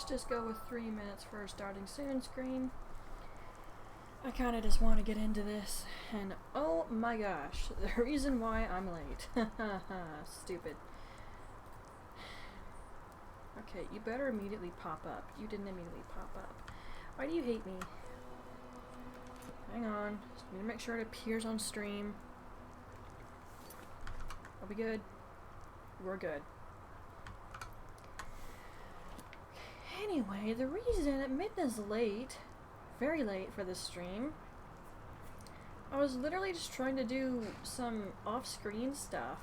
let's just go with 3 minutes for a starting soon screen. I kind of just want to get into this, and oh my gosh, the reason why I'm late. Stupid. Okay, you better immediately pop up. You didn't immediately pop up. Why do you hate me? Hang on, just need to make sure it appears on stream. Are we good? We're good. Anyway, the reason Midna's late, very late for this stream, I was literally just trying to do some off-screen stuff.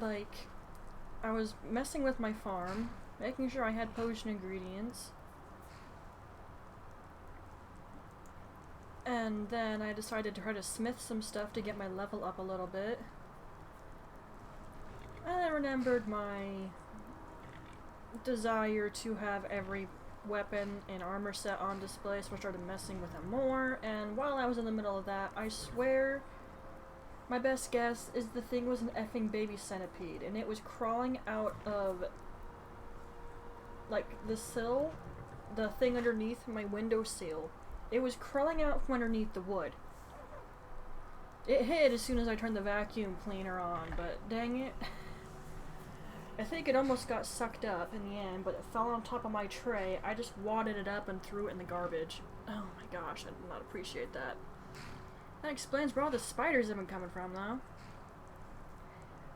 Like, I was messing with my farm, making sure I had potion ingredients, and then I decided to try to smith some stuff to get my level up a little bit. And I remembered my desire to have every weapon and armor set on display, so I started messing with them more, and while I was in the middle of that, I swear my best guess is the thing was an effing baby centipede, and it was crawling out of, like, the sill, the thing underneath my window sill. It was crawling out from underneath the wood. It hid as soon as I turned the vacuum cleaner on, but dang it. I think it almost got sucked up in the end, but it fell on top of my tray. I just wadded it up and threw it in the garbage. Oh my gosh, I did not appreciate that. That explains where all the spiders have been coming from, though.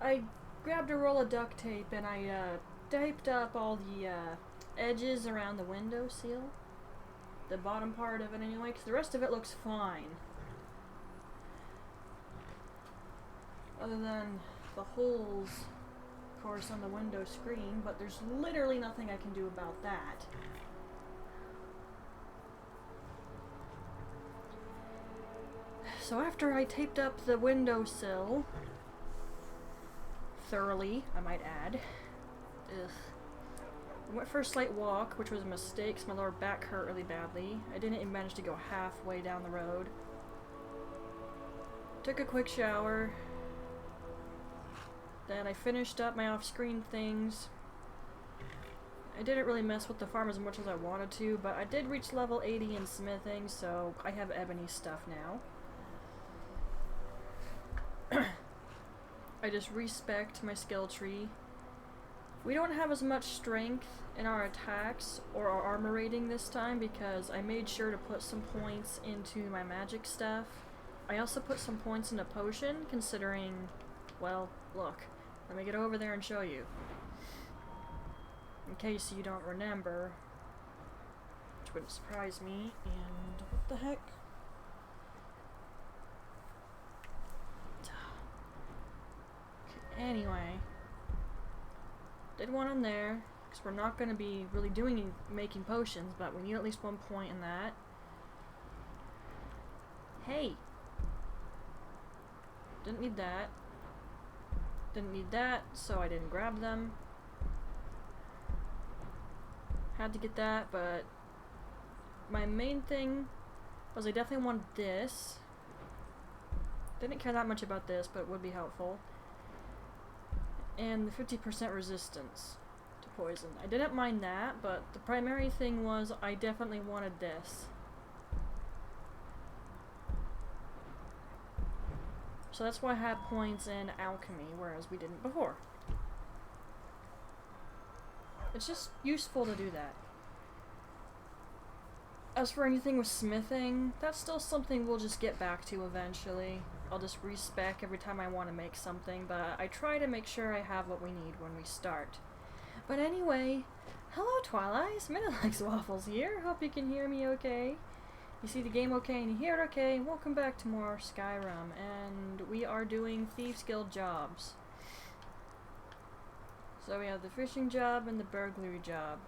I grabbed a roll of duct tape and I taped up all the edges around the window seal. The bottom part of it anyway, because the rest of it looks fine. Other than the holes, of course, on the window screen, but there's literally nothing I can do about that. So after I taped up the windowsill, thoroughly, I might add, I went for a slight walk, which was a mistake because my lower back hurt really badly. I didn't even manage to go halfway down the road. Took a quick shower. Then I finished up my off-screen things. I didn't really mess with the farm as much as I wanted to, but I did reach level 80 in smithing, so I have ebony stuff now. I just respect my skill tree. We don't have as much strength in our attacks or our armor rating this time because I made sure to put some points into my magic stuff. I also put some points into potion, considering, well, look, let me get over there and show you. In case you don't remember, which wouldn't surprise me, and what the heck? Okay, anyway, did one on there, because we're not going to be really making potions, but we need at least 1 point in that. Hey! Didn't need that. Didn't need that, so I didn't grab them. Had to get that, but my main thing was I definitely wanted this. Didn't care that much about this, but it would be helpful. And the 50% resistance to poison. I didn't mind that, but the primary thing was I definitely wanted this. So that's why I had points in alchemy, whereas we didn't before. It's just useful to do that. As for anything with smithing, that's still something we'll just get back to eventually. I'll just respec every time I want to make something, but I try to make sure I have what we need when we start. But anyway, hello Twilight, Minna Likes Waffles here. Hope you can hear me okay. You see the game okay and you hear it okay. Welcome back to more Skyrim, and we are doing Thieves Guild jobs. So we have the fishing job and the burglary job.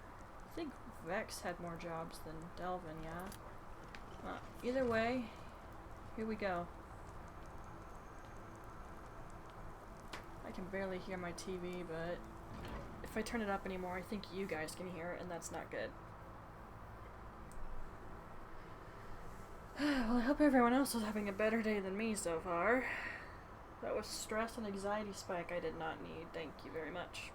I think Vex had more jobs than Delvin, yeah? Well, either way, here we go. I can barely hear my TV, but if I turn it up anymore, I think you guys can hear it, and that's not good. Well, I hope everyone else is having a better day than me so far. That was stress and anxiety spike I did not need. Thank you very much.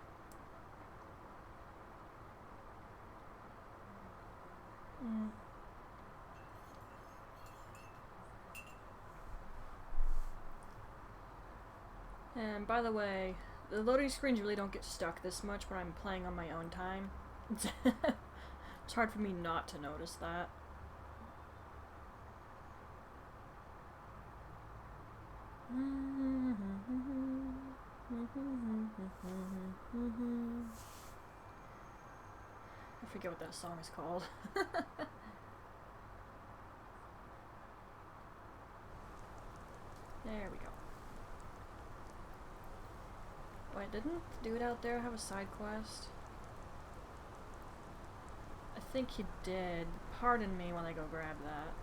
Mm. And by the way, the loading screens really don't get stuck this much when I'm playing on my own time. It's hard for me not to notice that. I forget what that song is called. There we go. Wait, didn't the dude out there have a side quest? I think he did. Pardon me when I go grab that.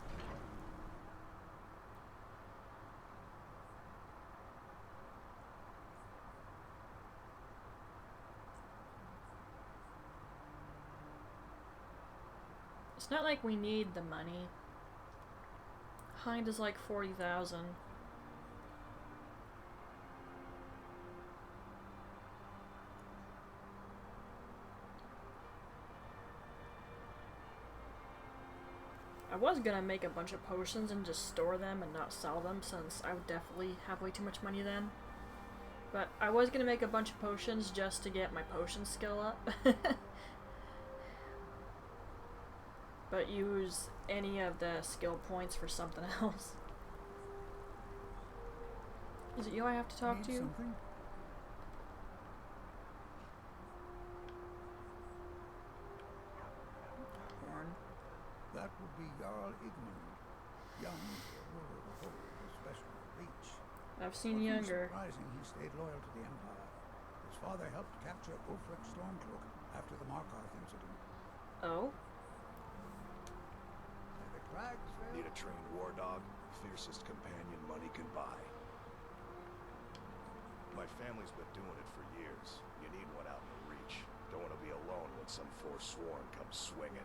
It's not like we need the money. Hind is like 40,000. I was gonna make a bunch of potions and just store them and not sell them, since I would definitely have way too much money then. But I was gonna make a bunch of potions just to get my potion skill up. But use any of the skill points for something else. Is it you I have to talk to? Something? Horn. That would be Jarl Igmund, young ruler of the whole, especially the Reach. I've seen Nothing younger. surprising he stayed loyal to the Empire. His father helped capture Ulfric Stormcloak after the Markarth incident. Oh? The crags fell. Need a trained war dog? Fiercest companion money can buy. My family's been doing it for years. You need one out in the Reach. Don't want to be alone when some Forsworn comes swinging.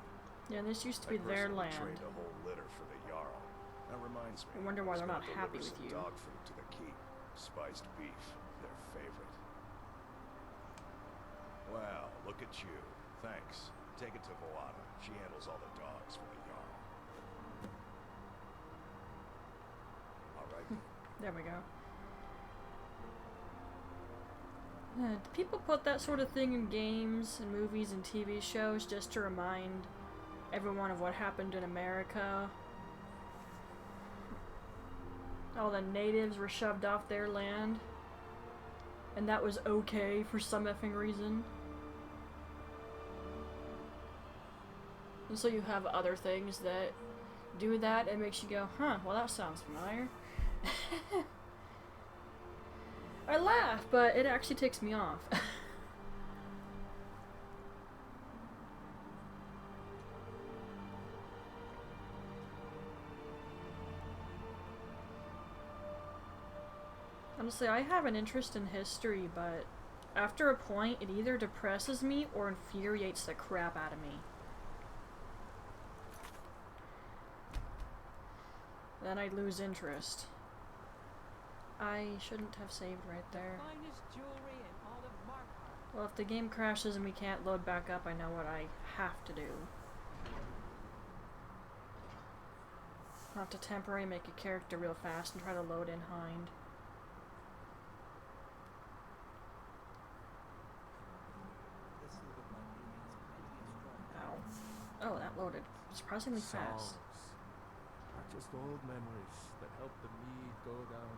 Yeah, this used to be I their personally land. trained a whole litter for the Jarl. That reminds me. I wonder why I was they're not gonna happy deliver with some you. dog food to the keep. Spiced beef, their favorite. Well, look at you. Thanks. Take it to Volata. She handles all the dogs for the Jarl. All right. There we go. Do people put that sort of thing in games and movies and TV shows just to remind everyone of what happened in America? All the natives were shoved off their land, and that was okay for some effing reason. And so you have other things that do that and makes you go, huh, well that sounds familiar. I laugh, but it actually ticks me off. Honestly, I have an interest in history, but after a point, it either depresses me or infuriates the crap out of me. Then I lose interest. I shouldn't have saved right there. Well, if the game crashes and we can't load back up, I know what I have to do. I'll have to temporarily make a character real fast and try to load in Hind. Ow. Oh, that loaded surprisingly fast. Are just old memories that help the mead go down.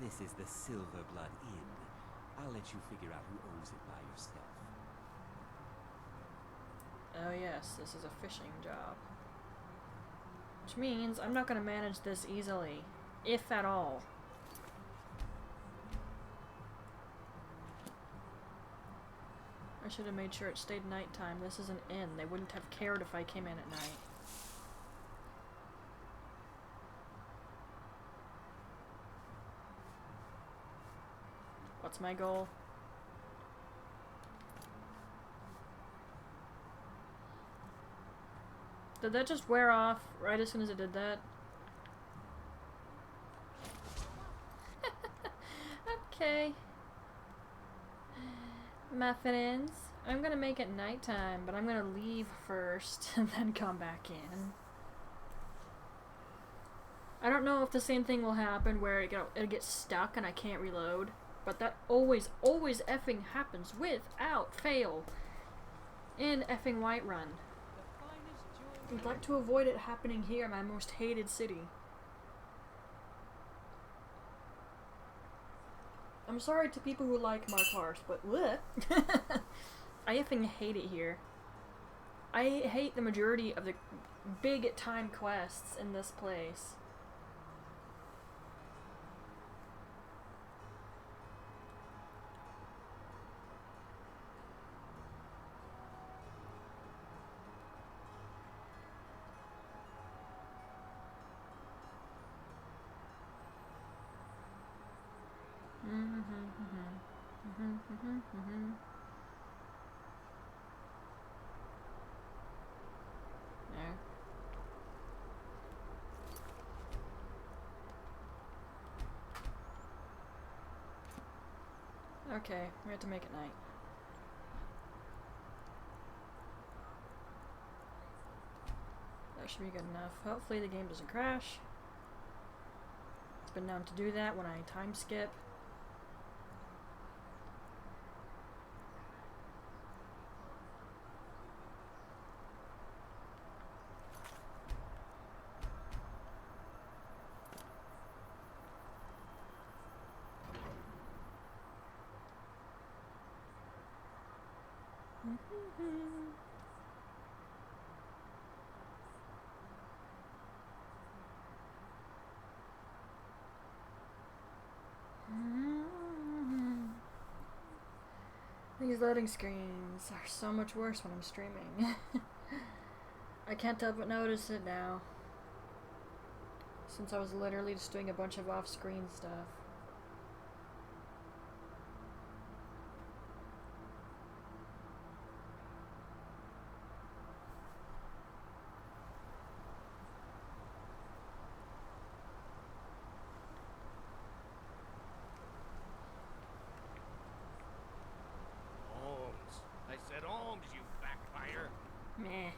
This is the Silverblood Inn. I'll let you figure out who owns it by yourself. Oh yes, this is a fishing job. Which means I'm not going to manage this easily. If at all. I should have made sure it stayed nighttime. This is an inn. They wouldn't have cared if I came in at night. What's my goal? Did that just wear off right as soon as it did that? Okay. Muffins. I'm gonna make it nighttime, but I'm gonna leave first and then come back in. I don't know if the same thing will happen where it gets stuck and I can't reload, but that always effing happens without fail in effing Whiterun. I'd like to avoid it happening here, my most hated city. I'm sorry to people who like Markarth, but bleh. I effing hate it here. I hate the majority of the big time quests in this place. Okay, we have to make it night. That should be good enough. Hopefully the game doesn't crash. It's been known to do that when I time skip. These loading screens are so much worse when I'm streaming. I can't help but notice it now, since I was literally just doing a bunch of off-screen stuff. Meh.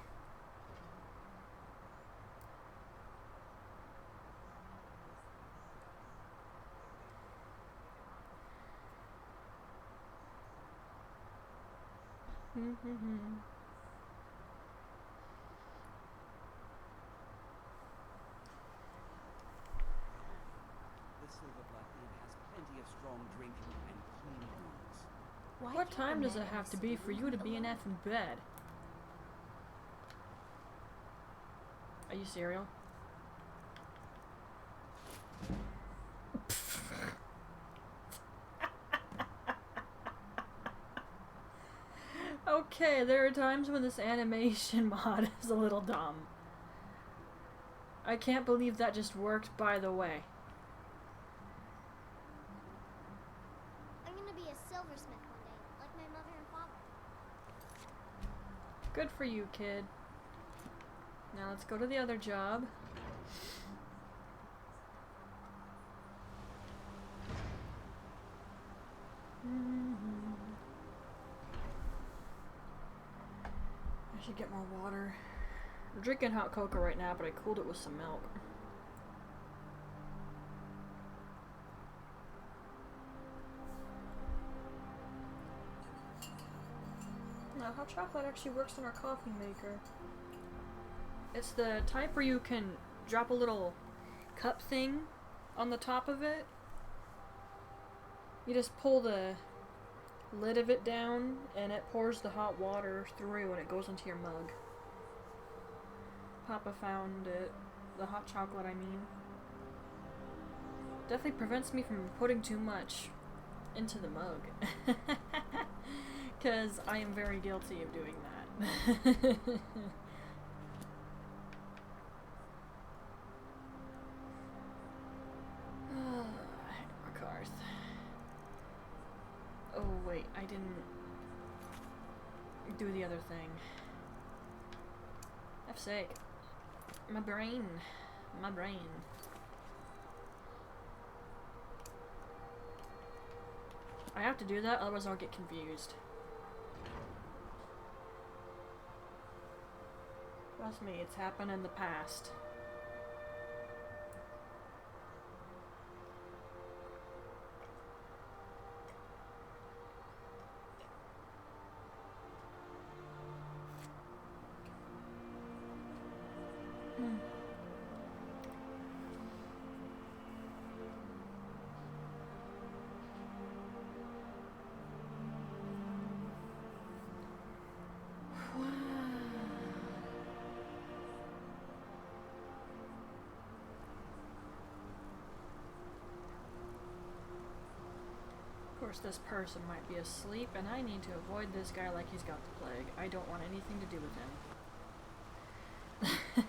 The Silverblood Inn has plenty of strong drinking and clean rooms. What time does it have to be for you to be in effing bed? Are you cereal? Okay, there are times when this animation mod is a little dumb. I can't believe that just worked, by the way. I'm gonna be a silversmith one day, like my mother and father. Good for you, kid. Now let's go to the other job. I should get more water. I'm drinking hot cocoa right now, but I cooled it with some milk. Now, hot chocolate actually works in our coffee maker. It's the type where you can drop a little cup thing on the top of it. You just pull the lid of it down and it pours the hot water through and it goes into your mug. Papa found it. The hot chocolate, I mean. Definitely prevents me from putting too much into the mug. Because I am very guilty of doing that. Markarth. Oh wait, I didn't do the other thing. F's sake. My brain. My brain. I have to do that, otherwise I'll get confused. Trust me, it's happened in the past. Of course, this person might be asleep, and I need to avoid this guy like he's got the plague. I don't want anything to do with him.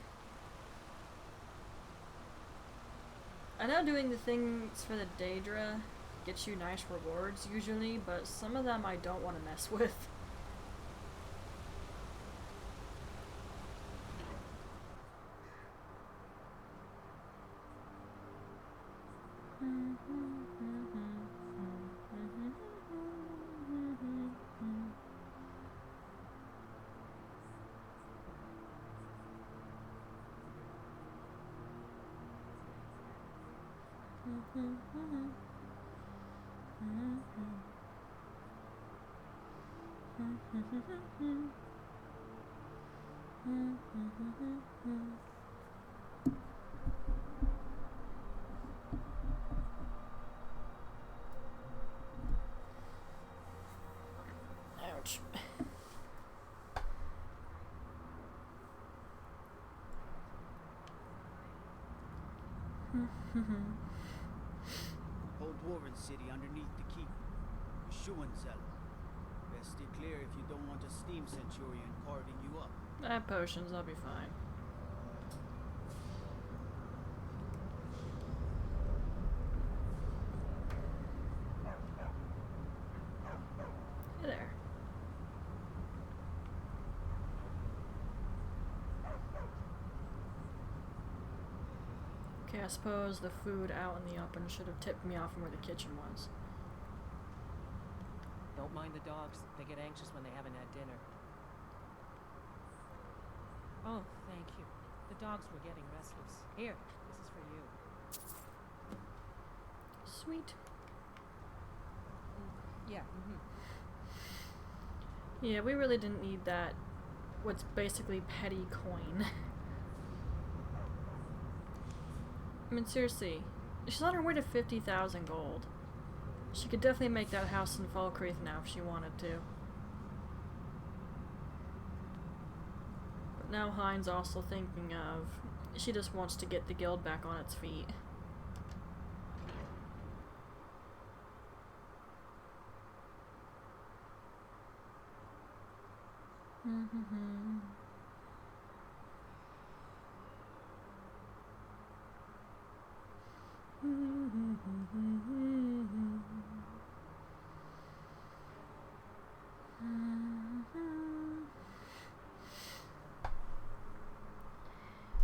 I know doing the things for the Daedra gets you nice rewards usually, but some of them I don't want to mess with. Ouch. Whole dwarven city underneath the keep. The shoeing cellar. Best stay clear if you don't want a steam centurion carving you up. I have potions, I'll be fine. Hey there. Okay, I suppose the food out in the open should have tipped me off from where the kitchen was. Don't mind the dogs. They get anxious when they haven't had dinner. Oh, thank you. The dogs were getting restless. Here, this is for you. Sweet. Yeah, Yeah, we really didn't need that. What's basically petty coin. I mean, seriously, she's on her way to 50,000 gold. She could definitely make that house in Falkreath now if she wanted to. But now Hein's also thinking of... She just wants to get the guild back on its feet.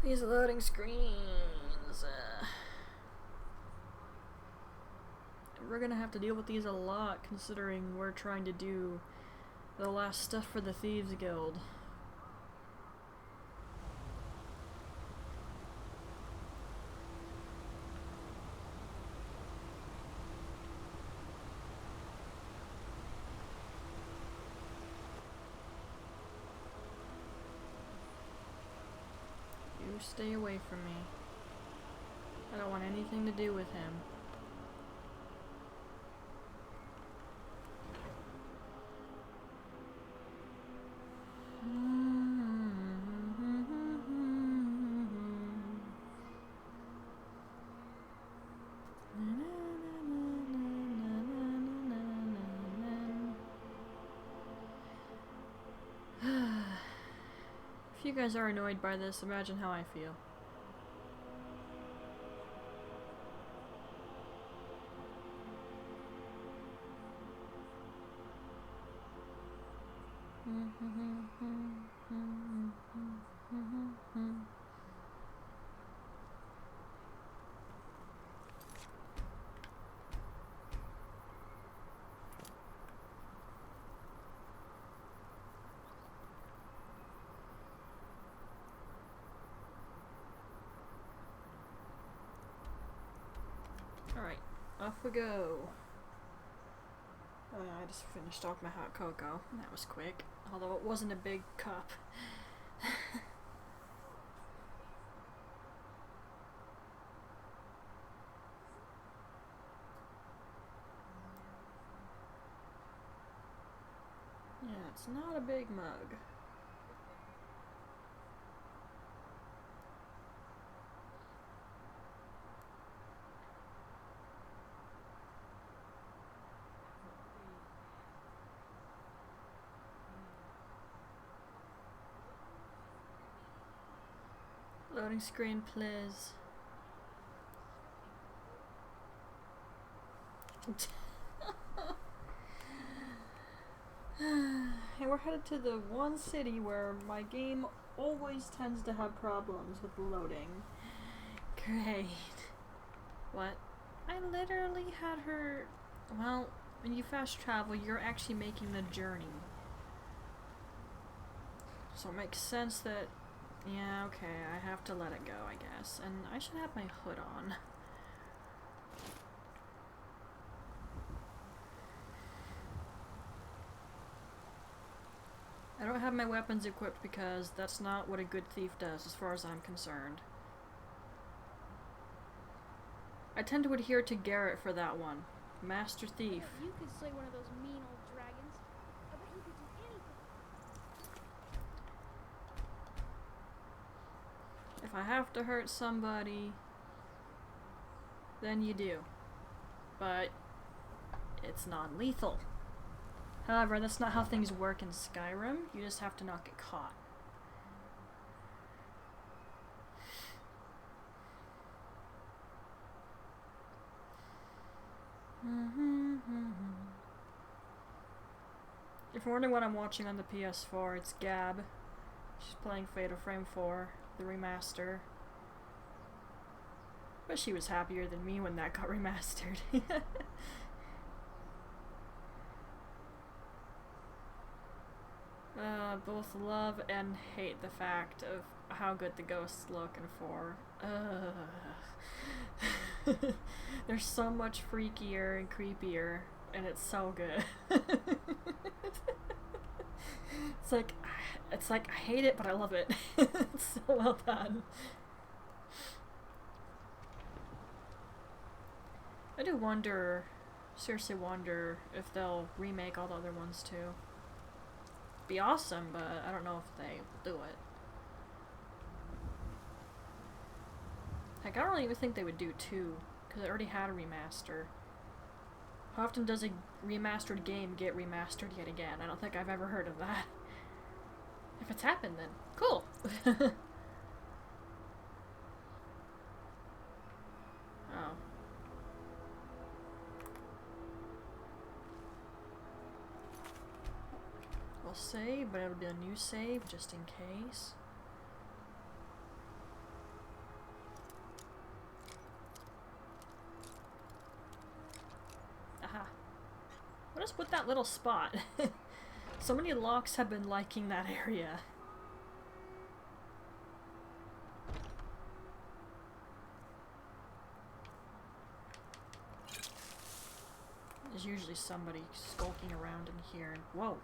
These loading screens. We're gonna have to deal with these a lot, considering we're trying to do the last stuff for the Thieves Guild. You stay away from me. I don't want anything to do with him. If you guys are annoyed by this, imagine how I feel. off we go. Oh, I just finished off my hot cocoa. That was quick, although it wasn't a big cup. Yeah, it's not a big mug. Loading screen, please. And we're headed to the one city where my game always tends to have problems with loading. Great. What? I literally had her... Well, when you fast travel, you're actually making the journey. So it makes sense that... Yeah, okay, I have to let it go, I guess. And I should have my hood on. I don't have my weapons equipped because that's not what a good thief does, as far as I'm concerned. I tend to adhere to Garrett for that one. Master Thief. But you could slay one of those mean old dragons. I bet you could do anything. If I have to hurt somebody, then you do. But it's non-lethal. However, that's not how things work in Skyrim. You just have to not get caught. If you're wondering what I'm watching on the PS4, it's Gab. She's playing Fatal Frame 4, the remaster. But she was happier than me when that got remastered. Both love and hate the fact of how good the ghosts look in 4. They're so much freakier and creepier, and it's so good. It's like I hate it, but I love it. It's so well done. I do wonder, seriously wonder, if they'll remake all the other ones too. Be awesome, but I don't know if they will do it. Heck, I don't even think they would do 2, because it already had a remaster. How often does a remastered game get remastered yet again? I don't think I've ever heard of that. If it's happened, then cool. Oh. I'll save, but it'll be a new save just in case. Aha. What is with that little spot? So many locks have been liking that area. There's usually somebody skulking around in here. Whoa.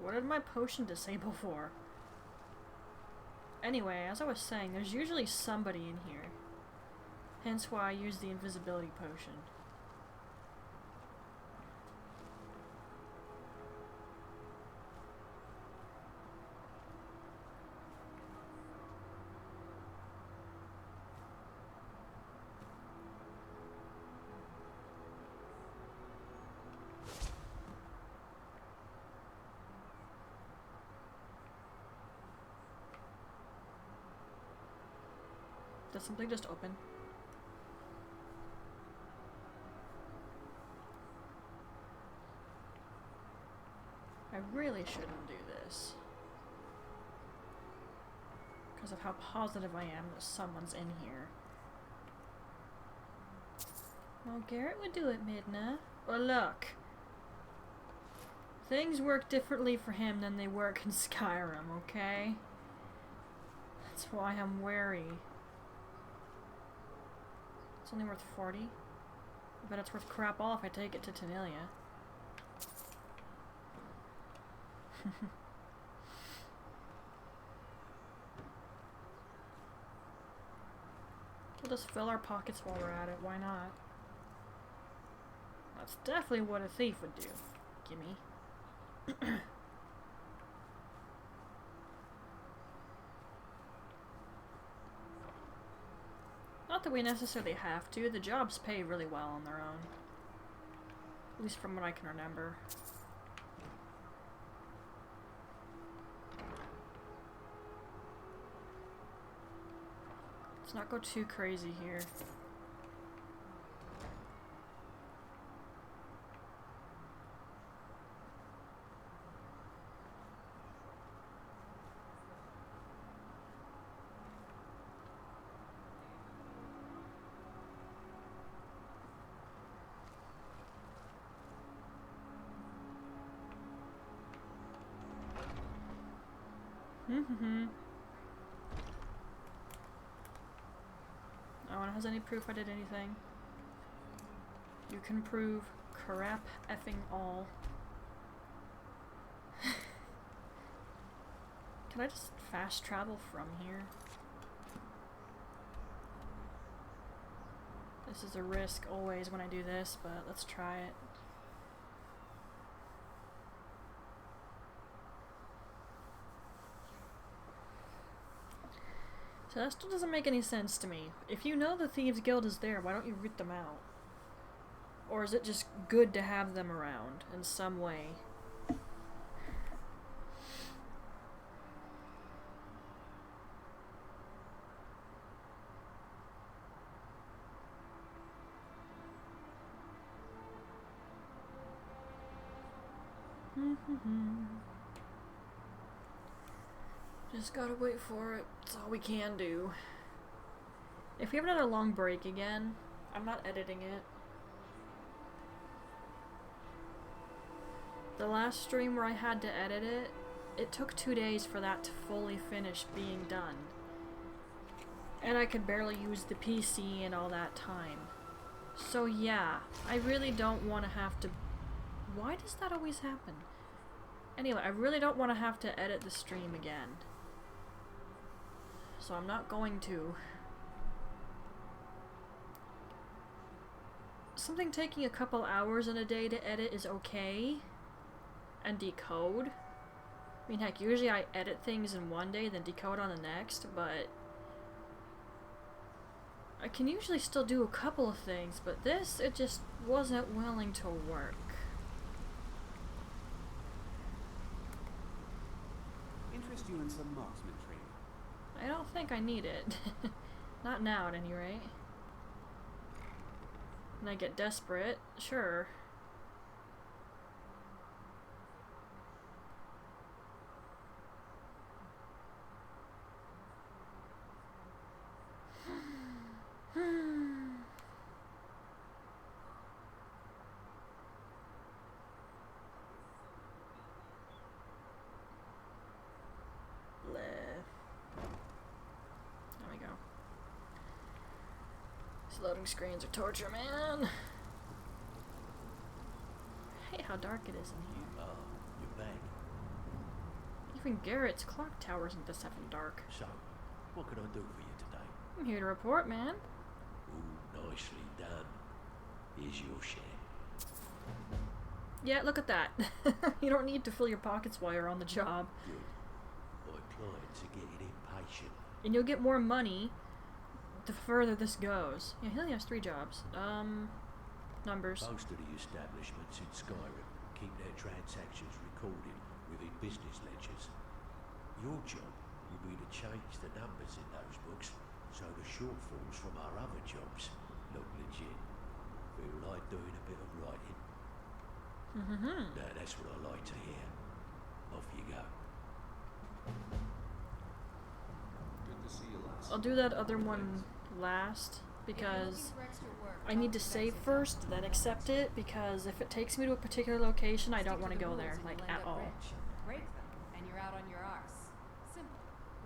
What did my potion disable for? Anyway, as I was saying, there's usually somebody in here. Hence why I use the invisibility potion. Did something just open? I really shouldn't do this. Because of how positive I am that someone's in here. Well, Garrett would do it, Midna. Well, look. Things work differently for him than they work in Skyrim, okay? That's why I'm wary It's only worth 40. I bet it's worth crap all if I take it to Tanilia. We'll just fill our pockets while we're at it, why not? That's definitely what a thief would do. Gimme. Not that we necessarily have to, the jobs pay really well on their own. At least from what I can remember. Let's not go too crazy here. No one has any proof I did anything. You can prove crap effing all. Can I just fast travel from here? This is a risk always when I do this, but let's try it. So that still doesn't make any sense to me. If you know the Thieves Guild is there, why don't you root them out? Or is it just good to have them around in some way? Just gotta wait for it. That's all we can do. If we have another long break again, I'm not editing it. The last stream where I had to edit it, it took 2 days for that to fully finish being done. And I could barely use the PC in all that time. So yeah, I really don't want to have to... Why does that always happen? Anyway, I really don't want to have to edit the stream again. So I'm not going to. Something taking a couple hours in a day to edit is okay. And decode. I mean, heck, usually I edit things in one day, then decode on the next, but I can usually still do a couple of things, but this, it just wasn't willing to work. Interest you in some marksman training? I don't think I need it. Not now, at any rate. When I get desperate, sure. Loading screens are torture, man. I hate how dark it is in here. Oh, you're back. Even Garrett's clock tower isn't this effing dark. So, what can I do for you today? I'm here to report, man. Ooh, nicely done. Here's your share. Yeah, look at that. You don't need to fill your pockets while you're on the job. Good. My clients are getting impatient. And you'll get more money the further this goes. Yeah, he only has 3 jobs. Numbers. Most of the establishments in Skyrim keep their transactions recorded within business ledgers. Your job will be to change the numbers in those books so the shortfalls from our other jobs look legit. Feel like doing a bit of writing? Now that's what I like to hear. Off you go. Good to see you, lass. I'll do that other one last because I need to save first, then accept it, because if it takes me to a particular location, I don't want to go there, like, at all. Break them, and you're out on your arse. Simple.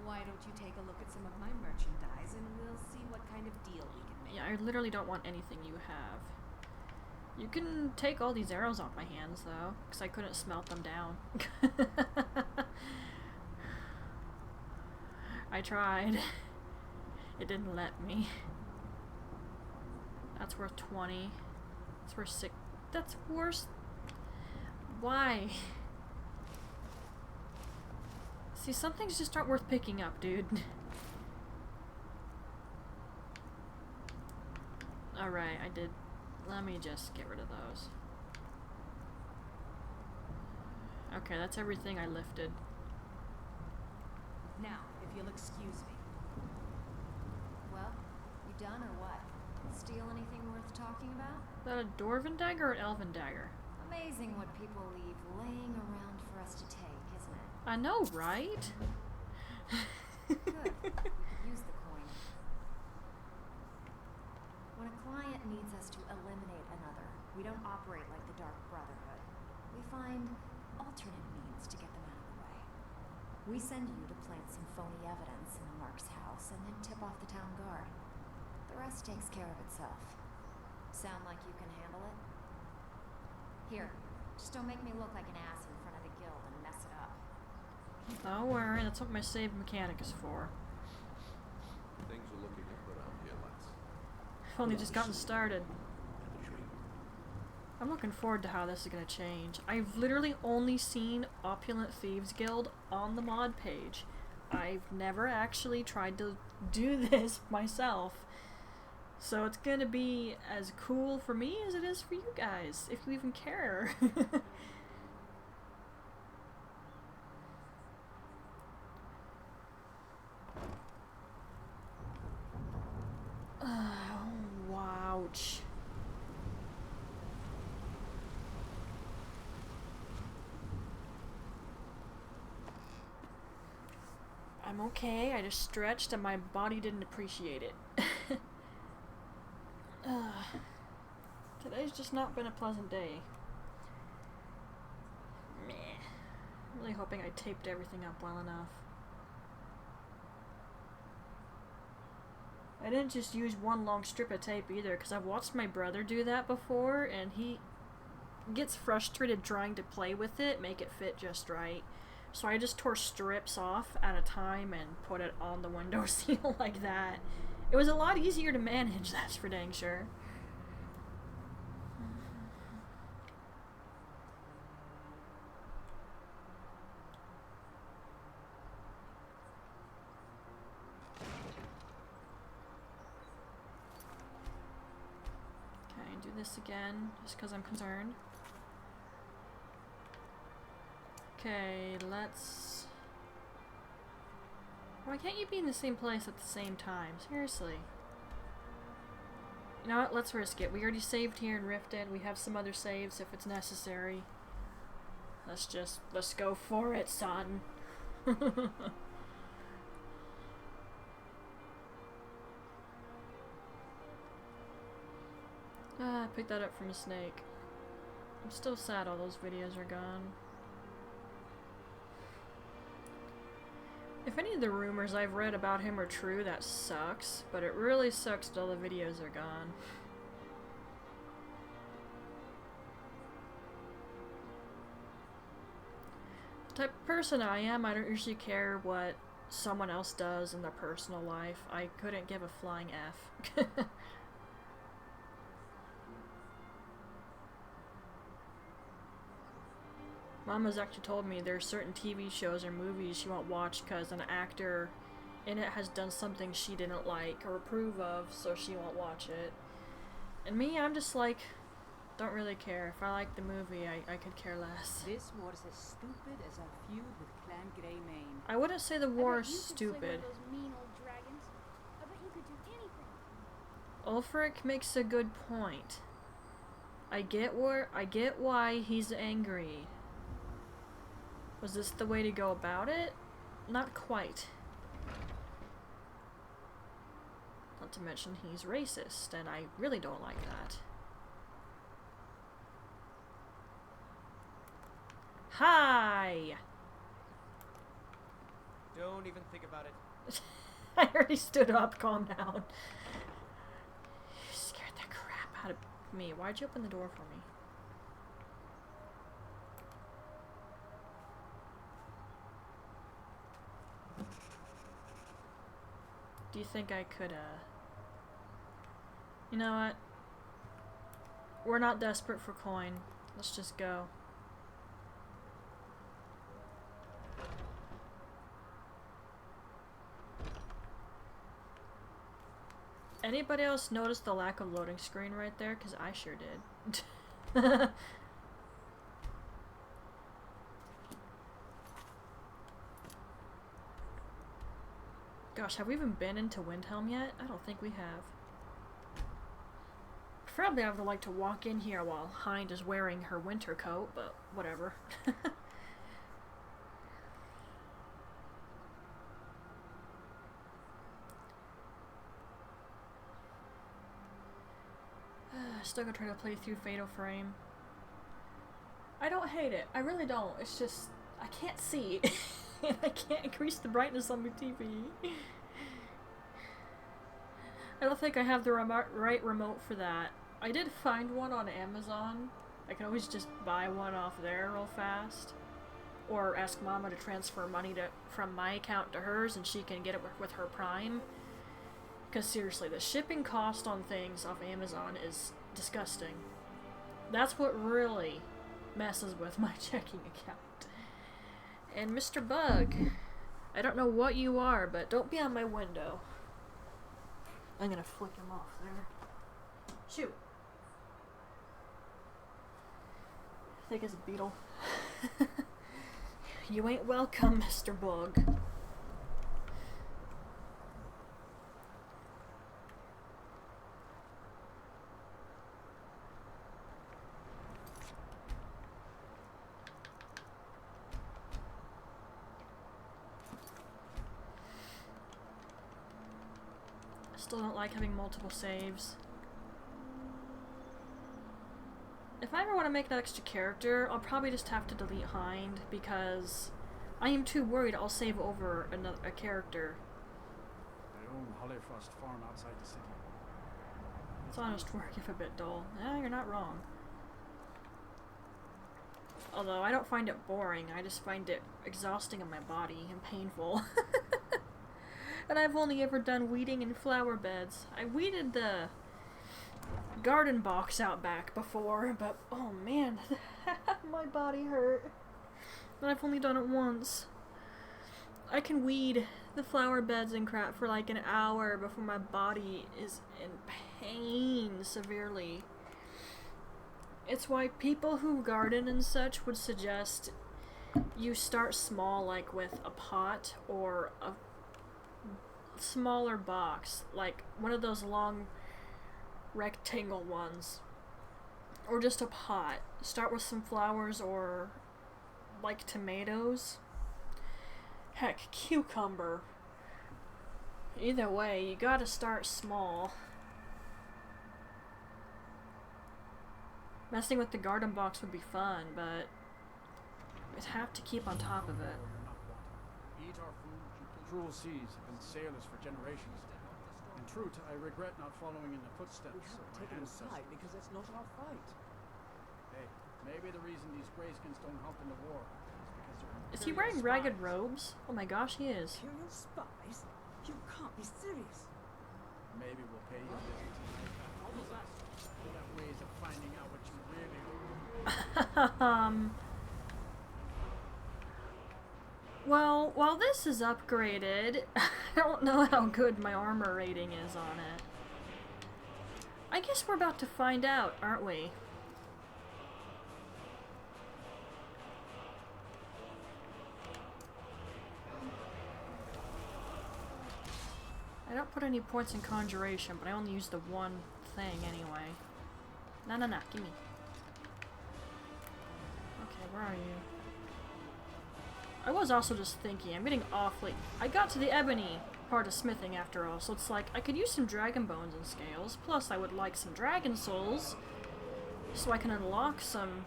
Why don't you take a look at some of my merchandise and we'll see what kind of deal we can make. Yeah, I literally don't want anything you have. You can take all these arrows off my hands, though, because I couldn't smelt them down. I tried. It didn't let me. That's worth 20. That's worth 6. That's worse. Why? See, some things just aren't worth picking up, dude. Alright, I did. Let me just get rid of those. Okay, that's everything I lifted. Now, if you'll excuse me. Well, you done or what? Steal anything worth talking about? Is that a dwarven dagger or an elven dagger? Amazing what people leave laying around for us to take, isn't it? I know, right? Good. We could use the coin. When a client needs us to eliminate another, we don't operate like the Dark Brotherhood. We find alternate means to get them out of the way. We send you to plant some phony evidence in the Mark's house and then tip off the town guard. The rest takes care of itself. Sound like you can handle it? Here, just don't make me look like an ass in front of the guild and mess it up. Don't worry, that's what my save mechanic is for. Things are looking up around here, lads. I've only just gotten started. I'm looking forward to how this is going to change. I've literally only seen Opulent Thieves Guild on the mod page. I've never actually tried to do this myself. So it's going to be as cool for me as it is for you guys, if you even care. Wouch. I'm okay, I just stretched and my body didn't appreciate it. Today's just not been a pleasant day. Meh. I'm really hoping I taped everything up well enough. I didn't just use one long strip of tape either, because I've watched my brother do that before, and he gets frustrated trying to play with it, make it fit just right. So I just tore strips off at a time and put it on the windowsill like that. It was a lot easier to manage, that's for dang sure. Okay, do this again, just because I'm concerned. Okay, let's... Why can't you be in the same place at the same time? Seriously. You know what? Let's risk it. We already saved here in Riften. We have some other saves if it's necessary. Let's go for it, son. I picked that up from a snake. I'm still sad all those videos are gone. If any of the rumors I've read about him are true, that sucks, but it really sucks that all the videos are gone. The type of person I am, I don't usually care what someone else does in their personal life. I couldn't give a flying F. Mama's actually told me there are certain TV shows or movies she won't watch because an actor in it has done something she didn't like or approve of, so she won't watch it. And me, I'm just like, don't really care. If I like the movie, I could care less. This war's as stupid as a feud with Clan Greymane. I wouldn't say the war is I bet you could slay one stupid. of those mean old dragons. I bet you could do anything. Ulfric makes a good point. I get why he's angry. Was this the way to go about it? Not quite. Not to mention he's racist, and I really don't like that. Hi! Don't even think about it. I already stood up, calm down. how to... me. Why'd you open the door for me? Do you think I could, You know what? We're not desperate for coin. Let's just go. Anybody else notice the lack of loading screen right there? Because I sure did. Gosh, have we even been into Windhelm yet? I don't think we have. Preferably I would like to walk in here while Hind is wearing her winter coat, but whatever. Still gonna try to play through Fatal Frame. I don't hate it. I really don't. It's just I can't see. And I can't increase the brightness on my TV. I don't think I have the right remote for that. I did find one on Amazon. I can always just buy one off there real fast. Or ask Mama to transfer money from my account to hers and she can get it with her Prime. Because seriously, the shipping cost on things off Amazon is disgusting. That's what really messes with my checking account. And Mr. Bug, I don't know what you are, but don't be on my window. I'm gonna flick him off there. Shoot. I think it's a beetle. You ain't welcome, Mr. Bug. Still don't like having multiple saves. If I ever want to make that extra character, I'll probably just have to delete Hind because I am too worried I'll save over a character. I own Hollyfrost Farm outside the city. It's honest work if a bit dull. Yeah, you're not wrong. Although I don't find it boring, I just find it exhausting on my body and painful. And I've only ever done weeding in flower beds. I weeded the garden box out back before, but oh man, my body hurt. And I've only done it once. I can weed the flower beds and crap for like an hour before my body is in pain severely. It's why people who garden and such would suggest you start small, like with a pot or a smaller box, like one of those long rectangle ones, or just a pot. Start with some flowers or like tomatoes, heck, cucumber. Either way, you gotta start small. Messing with the garden box would be fun, but you'd have to keep on top of it. Eat our food. Cruel seas have been sailors for generations. In truth, I regret not following in the footsteps of my ancestors. Because that's not our fight. Hey, maybe the reason these Greyskins don't help in the war is because they're Is he wearing ragged robes? Oh my gosh, he is. Imperial spies? You can't be serious. Maybe we'll pay you a visit tonight. What was that? We have ways of finding out what you really are. Well, while this is upgraded, I don't know how good my armor rating is on it. I guess we're about to find out, aren't we? I don't put any points in conjuration, but I only use the one thing anyway. No, gimme. Okay, where are you? I was also just thinking, I'm getting awfully... I got to the ebony part of smithing after all, so it's like, I could use some dragon bones and scales, plus I would like some dragon souls, so I can unlock some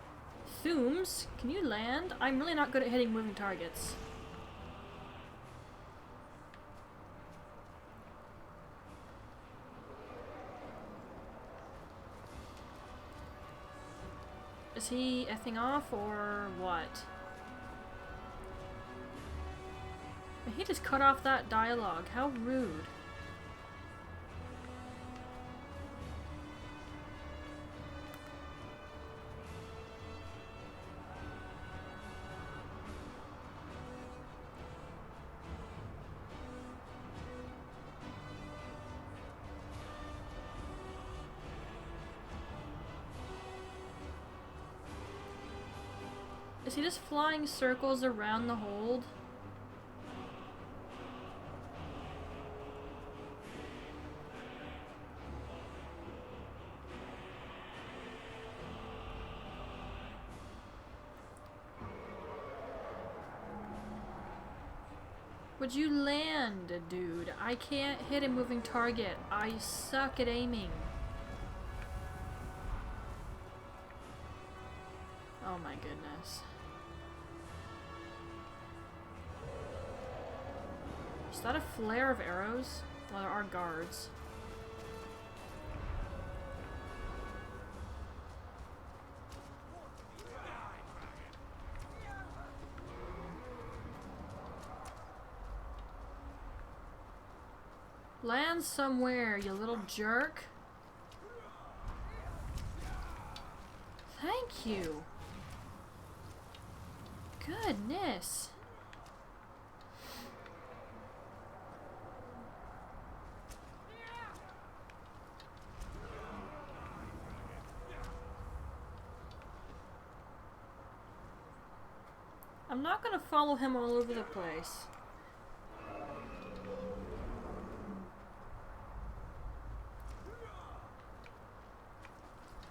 Thooms. Can you land? I'm really not good at hitting moving targets. Is he effing off or what? He just cut off that dialogue. How rude. Is he just flying circles around the hold? Would you land, dude? I can't hit a moving target. I suck at aiming. Oh my goodness. Is that a flare of arrows? Well, there are guards. Land somewhere, you little jerk. Thank you. Goodness. I'm not gonna follow him all over the place.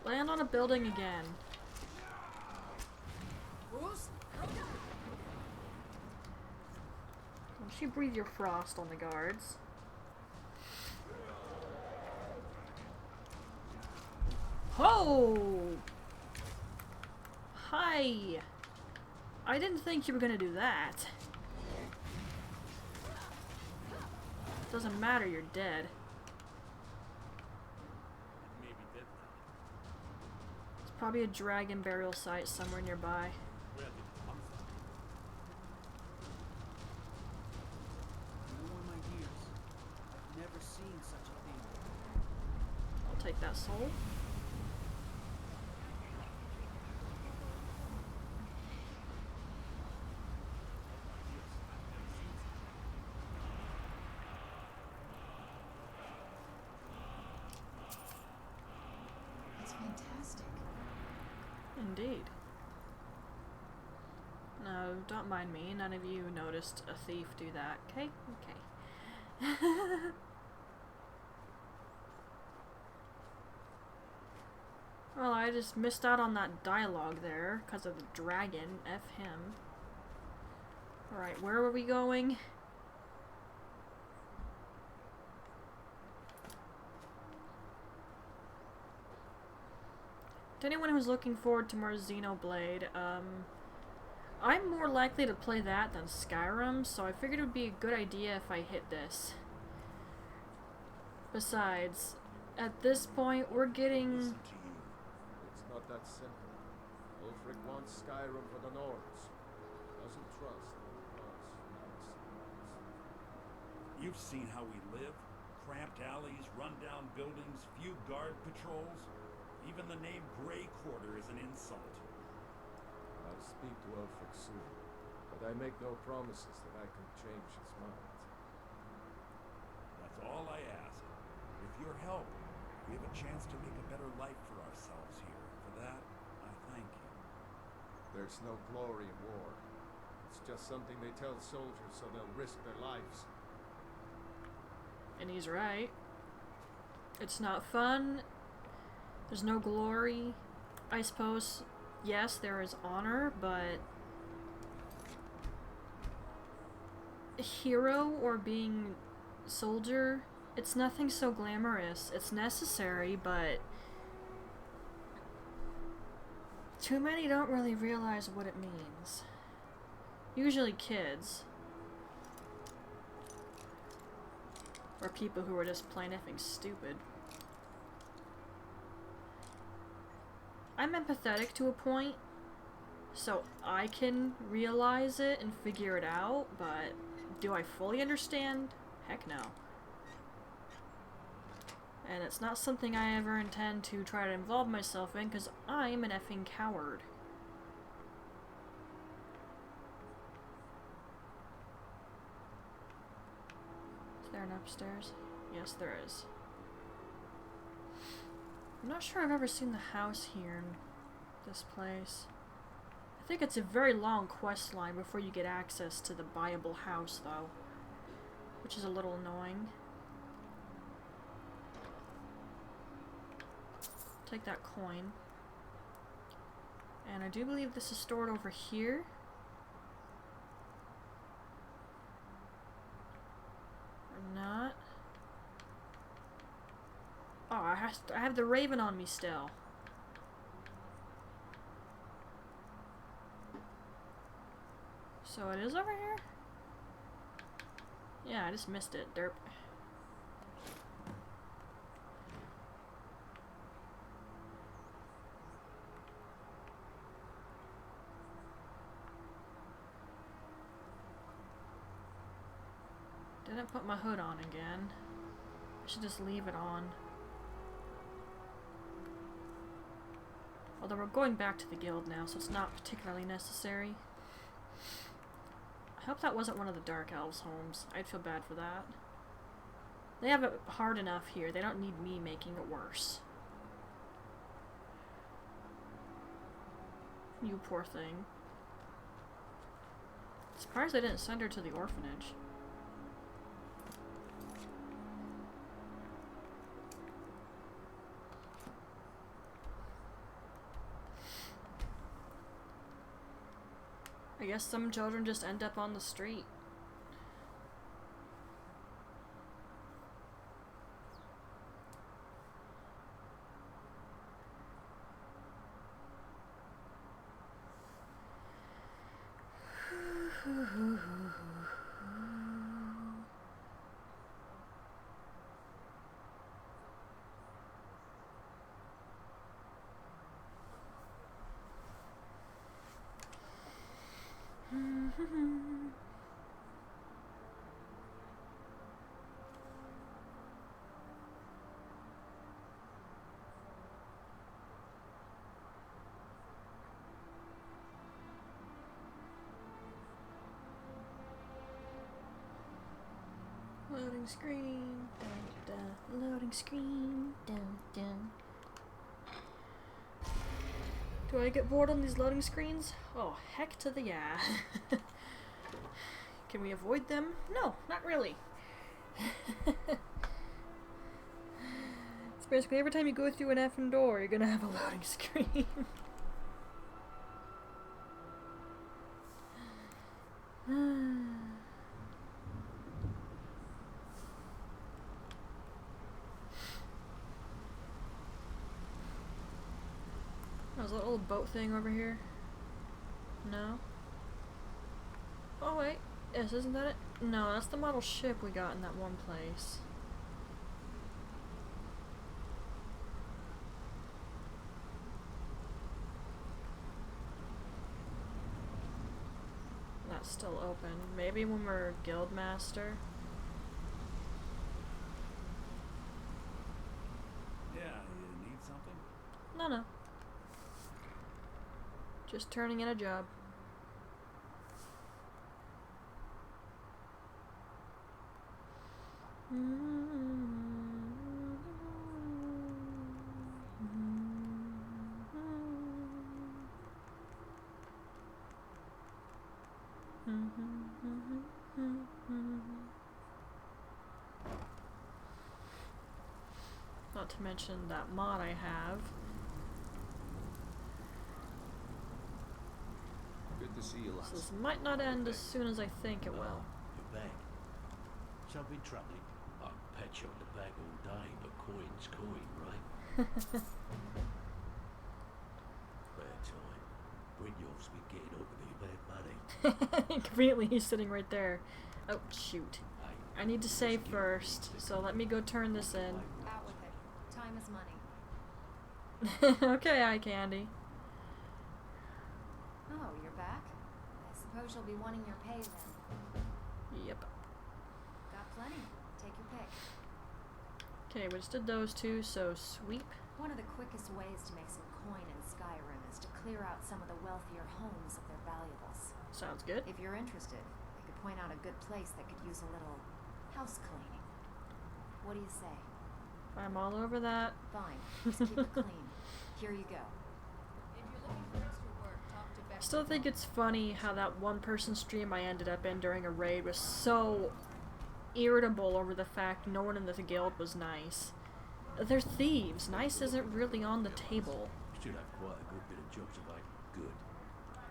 Land on a building again. Don't you breathe your frost on the guards. Ho! Hi! I didn't think you were gonna do that. Doesn't matter, you're dead. It's probably a dragon burial site somewhere nearby. Never seen such a thing. I'll take that soul. That's fantastic. Indeed. No, don't mind me. None of you noticed a thief do that. Okay? Okay. Well, I just missed out on that dialogue there because of the dragon. F him. Alright, where were we going? To anyone who's looking forward to more Xenoblade, I'm more likely to play that than Skyrim, so I figured it would be a good idea if I hit this. Besides, at this point, we're getting... It's not that simple. Ulfric wants Skyrim for the Nords. Doesn't trust us. You've seen how we live. Cramped alleys, run-down buildings, few guard patrols. Even the name Grey Quarter is an insult. I'll speak to Ulfric soon, but I make no promises that I can change his mind. That's all I ask. With your help, we have a chance to make a better life for ourselves here. For that, I thank you. There's no glory in war. It's just something they tell soldiers so they'll risk their lives. And he's right. It's not fun. There's no glory. I suppose, yes, there is honor, but... hero or being soldier, it's nothing so glamorous. It's necessary, but... too many don't really realize what it means. Usually kids. Or people who are just plain effing stupid. I'm empathetic to a point, so I can realize it and figure it out, but do I fully understand? Heck no. And it's not something I ever intend to try to involve myself in, because I'm an effing coward. Is there an upstairs? Yes, there is. I'm not sure I've ever seen the house here in this place. I think it's a very long quest line before you get access to the buyable house, though, which is a little annoying. Take that coin. And I do believe this is stored over here. Or not. Oh, I have the raven on me still. So it is over here? Yeah, I just missed it. Derp. Didn't put my hood on again. I should just leave it on. Although we're going back to the guild now, so it's not particularly necessary. I hope that wasn't one of the Dark Elves' homes. I'd feel bad for that. They have it hard enough here. They don't need me making it worse. You poor thing. Surprised they didn't send her to the orphanage. I guess some children just end up on the street. Loading screen, dun, dun. Loading screen, dun, dun. Do I get bored on these loading screens? Oh, heck to the yeah. Can we avoid them? No, not really. It's basically every time you go through an effing door, you're gonna have a loading screen. There's a little boat thing over here. No? Oh wait, yes, isn't that it? No, that's the model ship we got in that one place. That's still open. Maybe when we're guild master. Yeah, you need something? No. Just turning in a job. Not to mention that mod I have. Good to see you, lads. So this might not end as soon as I think it will. You're back. Something troubling? I can pat you on the back all day, but coin's coin, right? Bad time. Brynjolf's been getting on to me about money. Conveniently, he's sitting right there. Oh, shoot. I need to save first, so let me go turn this in. Out with it. Time is money. Okay, eye candy. Oh, you're back? I suppose you'll be wanting your pay then. Yep. Got plenty. Take your pick. Okay, we just did those two, so sweep. One of the quickest ways to make some coin in Skyrim is to clear out some of the wealthier homes of their valuables. Sounds good. If you're interested, I could point out a good place that could use a little house cleaning. What do you say? I'm all over that. Fine. Just keep it clean. Here you go. If you're looking for extra work, talk to Becky. Still think it's funny how that one person stream I ended up in during a raid was so irritable over the fact no one in the guild was nice. They're thieves. Nice isn't really on the table. Still have quite a good bit of jobs to make good.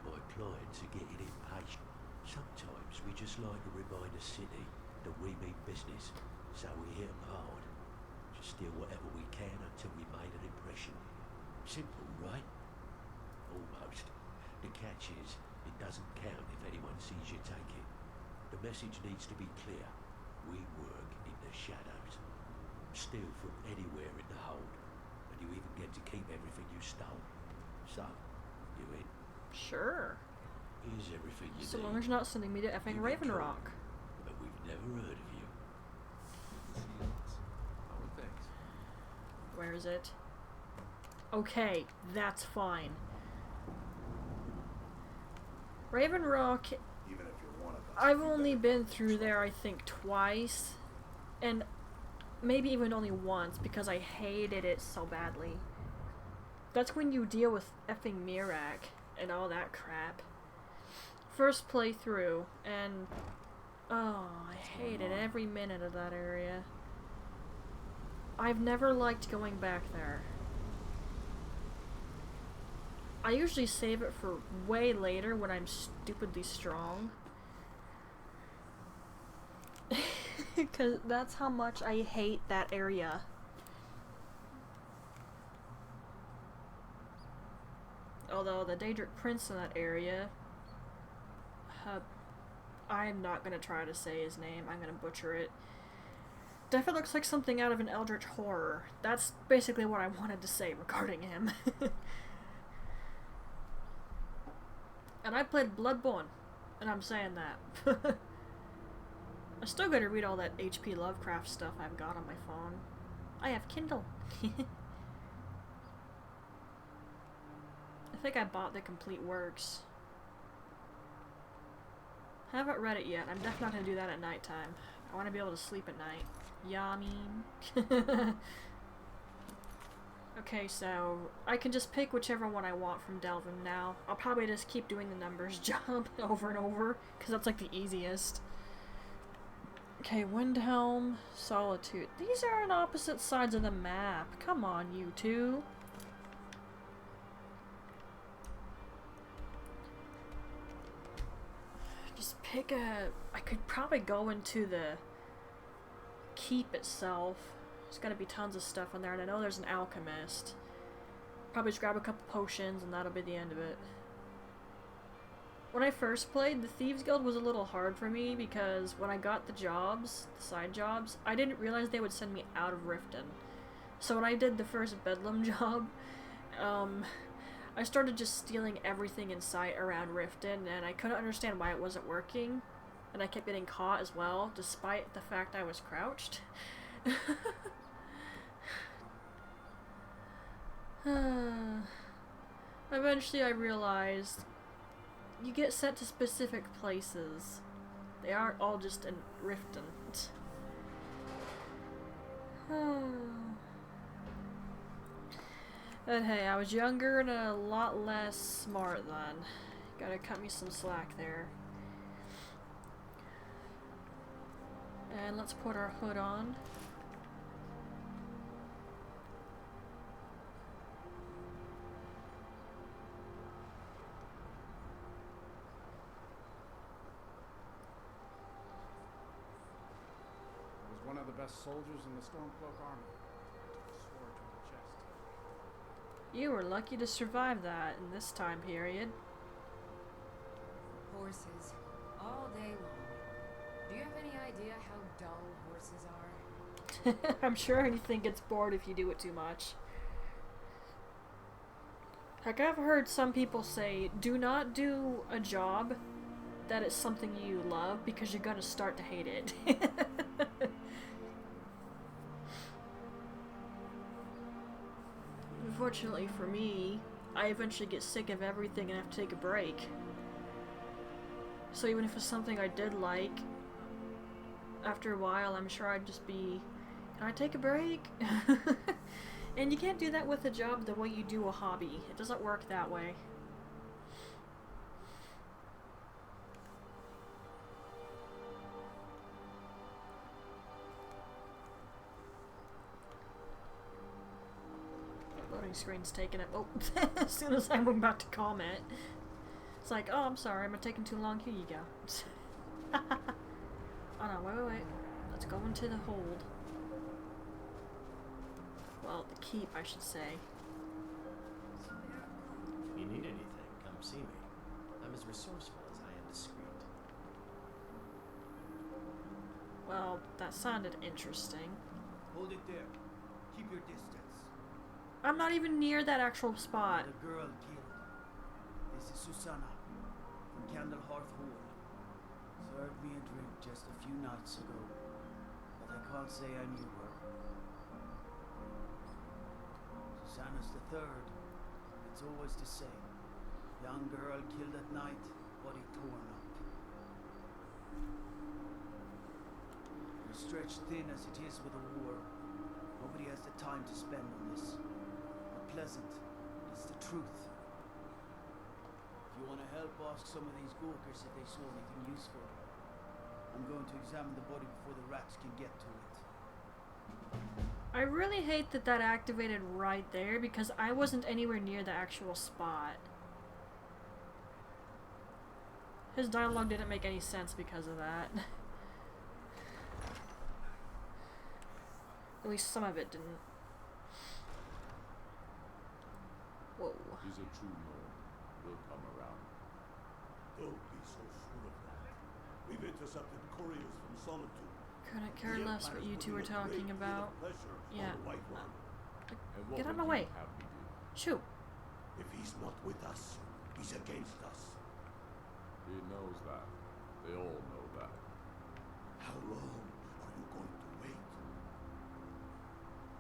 My clients are getting impatient. Sometimes we just like to remind the city that we mean business, so we hit them hard. Just steal whatever we can until we made an impression. Simple, right? Almost. The catch is, it doesn't count if anyone sees you take it. The message needs to be clear. We work in the shadows. Steal from anywhere in the hold, and you even get to keep everything you stole. So, you in? Sure. Here's everything you So need. long as you're not sending me to effing You Raven can Rock. But we've never heard of you. How are things? Where is it? Okay, that's fine. Raven Rock, Even if you're one of us. I've only been through there, I think, twice. And maybe even only once because I hated it so badly. That's when you deal with effing Mirak and all that crap. First playthrough, and oh, I hated every minute of that area. I've never liked going back there. I usually save it for way later when I'm stupidly strong. Because that's how much I hate that area. Although the Daedric Prince in that area, I'm not gonna try to say his name, I'm gonna butcher it. Definitely looks like something out of an Eldritch horror. That's basically what I wanted to say regarding him. And I played Bloodborne, and I'm saying that. I'm still gonna read all that H.P. Lovecraft stuff I've got on my phone. I have Kindle. I think I bought the complete works. Haven't read it yet. I'm definitely not gonna do that at nighttime. I want to be able to sleep at night. Yeah, I mean. Okay, so I can just pick whichever one I want from Delvin now. I'll probably just keep doing the numbers job over and over, because that's like the easiest. Okay, Windhelm, Solitude. These are on opposite sides of the map. Come on, you two. Just pick a... I could probably go into the keep itself. There's gotta be tons of stuff in there, and I know there's an alchemist. Probably just grab a couple potions, and that'll be the end of it. When I first played, the Thieves Guild was a little hard for me, because when I got the jobs, the side jobs, I didn't realize they would send me out of Riften. So when I did the first Bedlam job, I started just stealing everything in sight around Riften, and I couldn't understand why it wasn't working. And I kept getting caught as well, despite the fact I was crouched. Eventually I realized you get sent to specific places. They aren't all just in Riften. But hey, I was younger and a lot less smart then. Gotta cut me some slack there. And let's put our hood on. One of the best soldiers in the Stormcloak army. Took a sword to the chest. You were lucky to survive that in this time period. Horses. All day long. Do you have any idea how dull horses are? I'm sure anything gets bored if you do it too much. Like, I've heard some people say, do not do a job that is something you love because you're gonna start to hate it. Unfortunately for me, I eventually get sick of everything and have to take a break. So even if it's something I did like, after a while I'm sure I'd just be, can I take a break? And you can't do that with a job the way you do a hobby. It doesn't work that way. Loading screen's taking it. Oh, as soon as I'm about to comment. It's like, oh, I'm sorry, I'm taking too long. Here you go. Oh no, wait. Let's go into the hold. Well, the keep, I should say. If you need anything, come see me. I'm as resourceful as I am discreet. Well, that sounded interesting. Hold it there. Keep your distance. I'm not even near that actual spot. The girl killed. This is Susanna from Candlehearth Hall. Served me a drink just a few nights ago, but I can't say I knew her. Susanna's the third. It's always the same. Young girl killed at night, body torn up. We're stretched thin as it is with a war. Nobody has the time to spend on this. Not pleasant. It's the truth. If you want to help, ask some of these Gawkers if they saw anything useful. I'm going to examine the body before the rats can get to it. I really hate that that activated right there because I wasn't anywhere near the actual spot. His dialogue didn't make any sense because of that. At least some of it didn't. Whoa. He's a true Nord. We'll come around. Don't be so sure of that. We've intercepted couriers from Solitude. Couldn't care less what you two were talking about. Yeah. Get out of my way. Shoot. If he's not with us, he's against us. He knows that. They all know that. How long are you going to wait?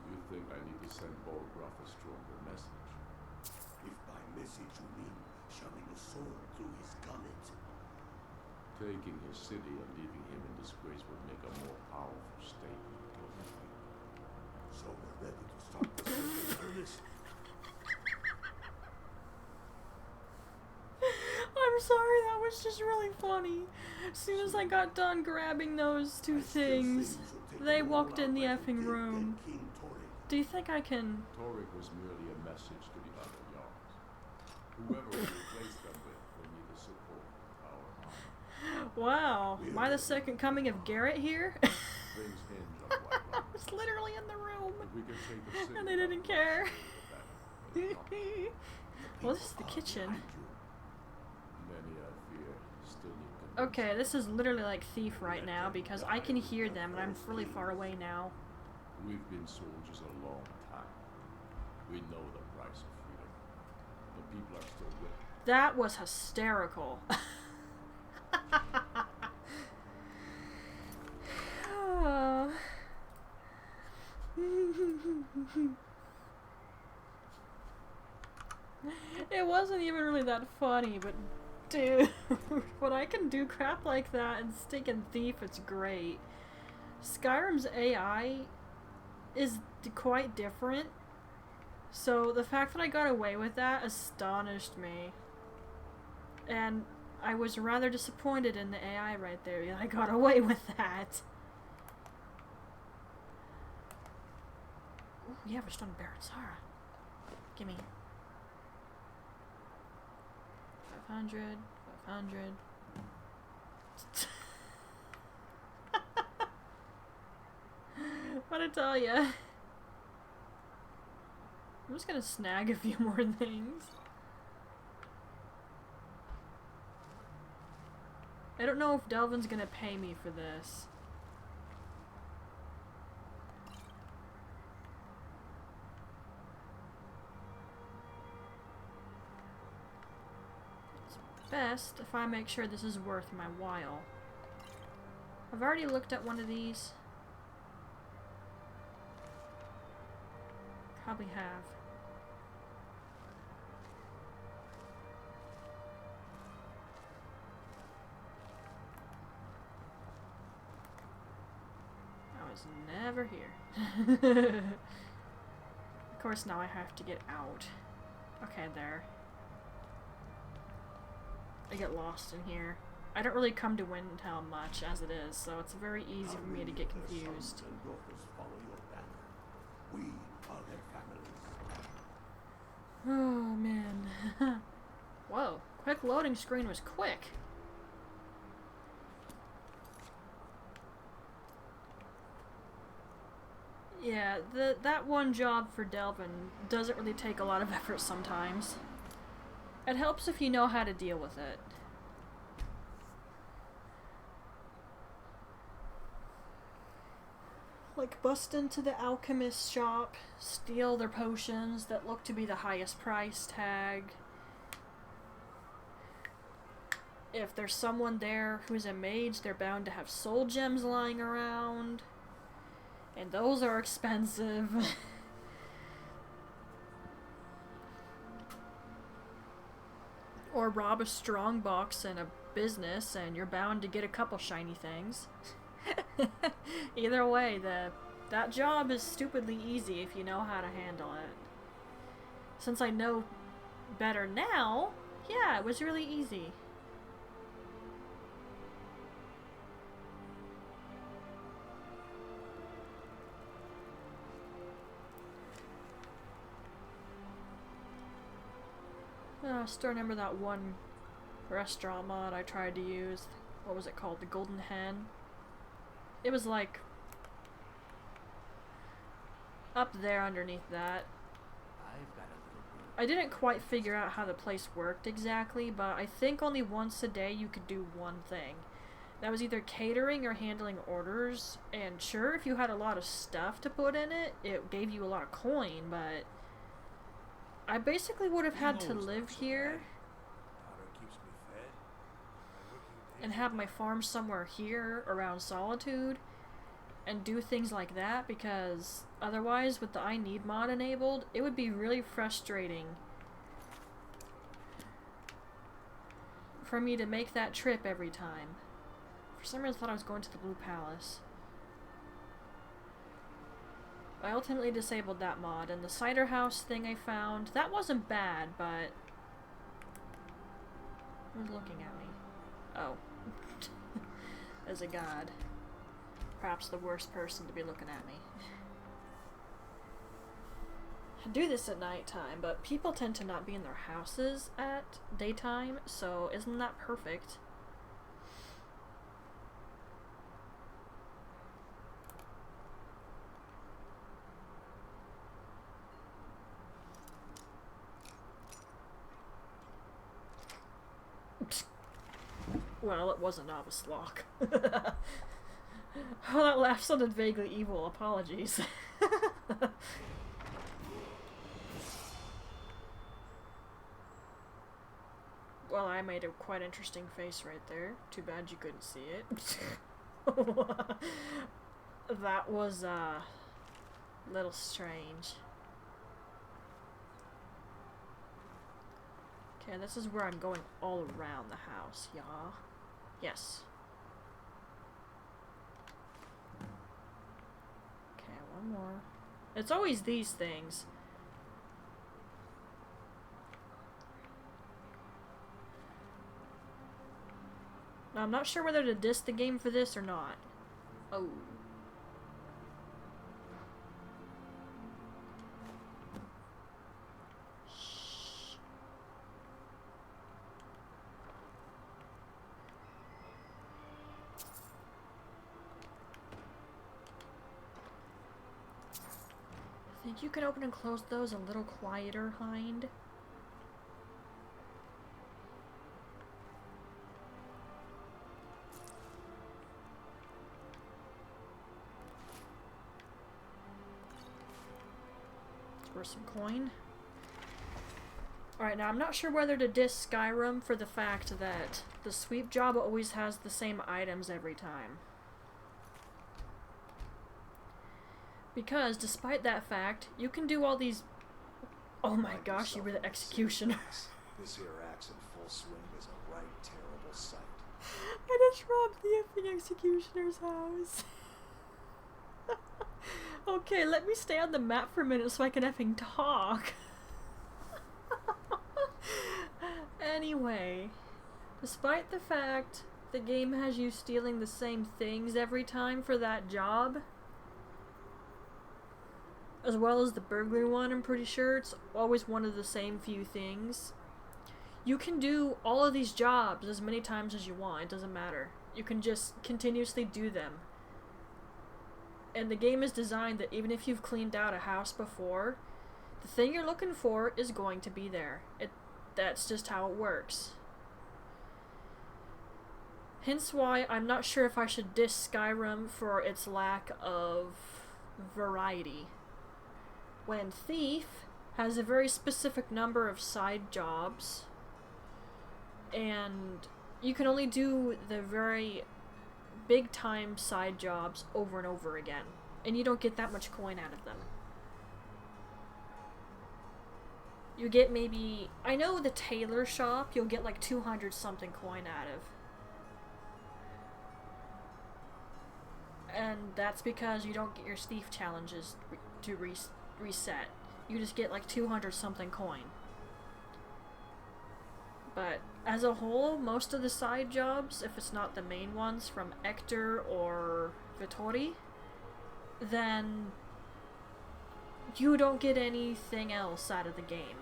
You think I need to send Bolgraf a stronger message? If by message you mean shoving a sword through his gullet. Taking his city and leaving him in disgrace would make a more powerful statement, don't you think? So we're ready to start the search in earnest. I'm sorry, that was just really funny. As soon as I got done grabbing those two things, they walked in the effing room. Do you think I can... Torek was merely a message to the other yards. Whoever we replace them with will need the support of our army. Wow, am I the second coming of Garrett here? Things hinge on what I was literally in the room. If we can take the city And they didn't care. better. Well, this is the kitchen. Many, I fear, still need convincing. Okay, this is literally like Thief right now because I can hear them and I'm really far away now. We've been soldiers a long time. We know the price of freedom. The people are still with us. That was hysterical. It wasn't even really that funny, but dude, when I can do crap like that and stick in Thief, it's great. Skyrim's AI is quite different, so the fact that I got away with that astonished me. And I was rather disappointed in the AI right there that I got away with that. Ooh, yeah, we're still in Baron Zara. Gimme. 500, 500. What'd I tell ya? I'm just gonna snag a few more things. I don't know if Delvin's gonna pay me for this. best if I make sure this is worth my while. I've already looked at one of these. Probably have. I was never here. Of course, now I have to get out. Okay, there. I get lost in here. I don't really come to Windhelm much as it is, so it's very easy for me to get confused. Follow your banner. We are their families. Oh man. Whoa, quick loading screen was quick. Yeah, that one job for Delvin doesn't really take a lot of effort sometimes. It helps if you know how to deal with it. Like bust into the alchemist shop, steal their potions that look to be the highest price tag. If there's someone there who's a mage, they're bound to have soul gems lying around. And those are expensive. Or rob a strongbox in a business and you're bound to get a couple shiny things. Either way, that job is stupidly easy if you know how to handle it. Since I know better now, yeah, it was really easy. I still remember that one restaurant mod I tried to use. What was it called? The Golden Hen? It was like up there underneath that. I didn't quite figure out how the place worked exactly, but I think only once a day you could do one thing. That was either catering or handling orders, and sure, if you had a lot of stuff to put in it, it gave you a lot of coin, but I basically would have had to live here and have my farm somewhere here around Solitude and do things like that, because otherwise with the I Need mod enabled, it would be really frustrating for me to make that trip every time. For some reason I thought I was going to the Blue Palace. I ultimately disabled that mod, and the cider house thing I found, that wasn't bad, but who's looking at me? Oh. As a god. Perhaps the worst person to be looking at me. I do this at nighttime, but people tend to not be in their houses at daytime, so isn't that perfect? Well, it was a novice lock. Oh, that laugh sounded vaguely evil. Apologies. Well, I made a quite interesting face right there. Too bad you couldn't see it. That was, a little strange. Okay, this is where I'm going all around the house, y'all. Yes. Okay, one more. It's always these things. Now, I'm not sure whether to diss the game for this or not. Oh. Think you can open and close those a little quieter, Hind? It's worth some coin. Alright, now I'm not sure whether to diss Skyrim for the fact that the sweep job always has the same items every time. Because, despite that fact, you can do all these... Oh my gosh, you were the executioner. This here axe in full swing is a right terrible sight. I just robbed the effing executioner's house. Okay, let me stay on the map for a minute so I can effing talk. Anyway, despite the fact the game has you stealing the same things every time for that job, as well as the burglary one, I'm pretty sure it's always one of the same few things. You can do all of these jobs as many times as you want, it doesn't matter. You can just continuously do them. And the game is designed that even if you've cleaned out a house before, the thing you're looking for is going to be there. That's just how it works. Hence why I'm not sure if I should diss Skyrim for its lack of variety. When Thief has a very specific number of side jobs, and you can only do the very big time side jobs over and over again, and you don't get that much coin out of them. You get maybe, I know the tailor shop you'll get like 200 something coin out of. And that's because you don't get your thief challenges to reset. You just get like 200 something coin. But as a whole, most of the side jobs, if it's not the main ones from Ector or Vittori, then you don't get anything else out of the game.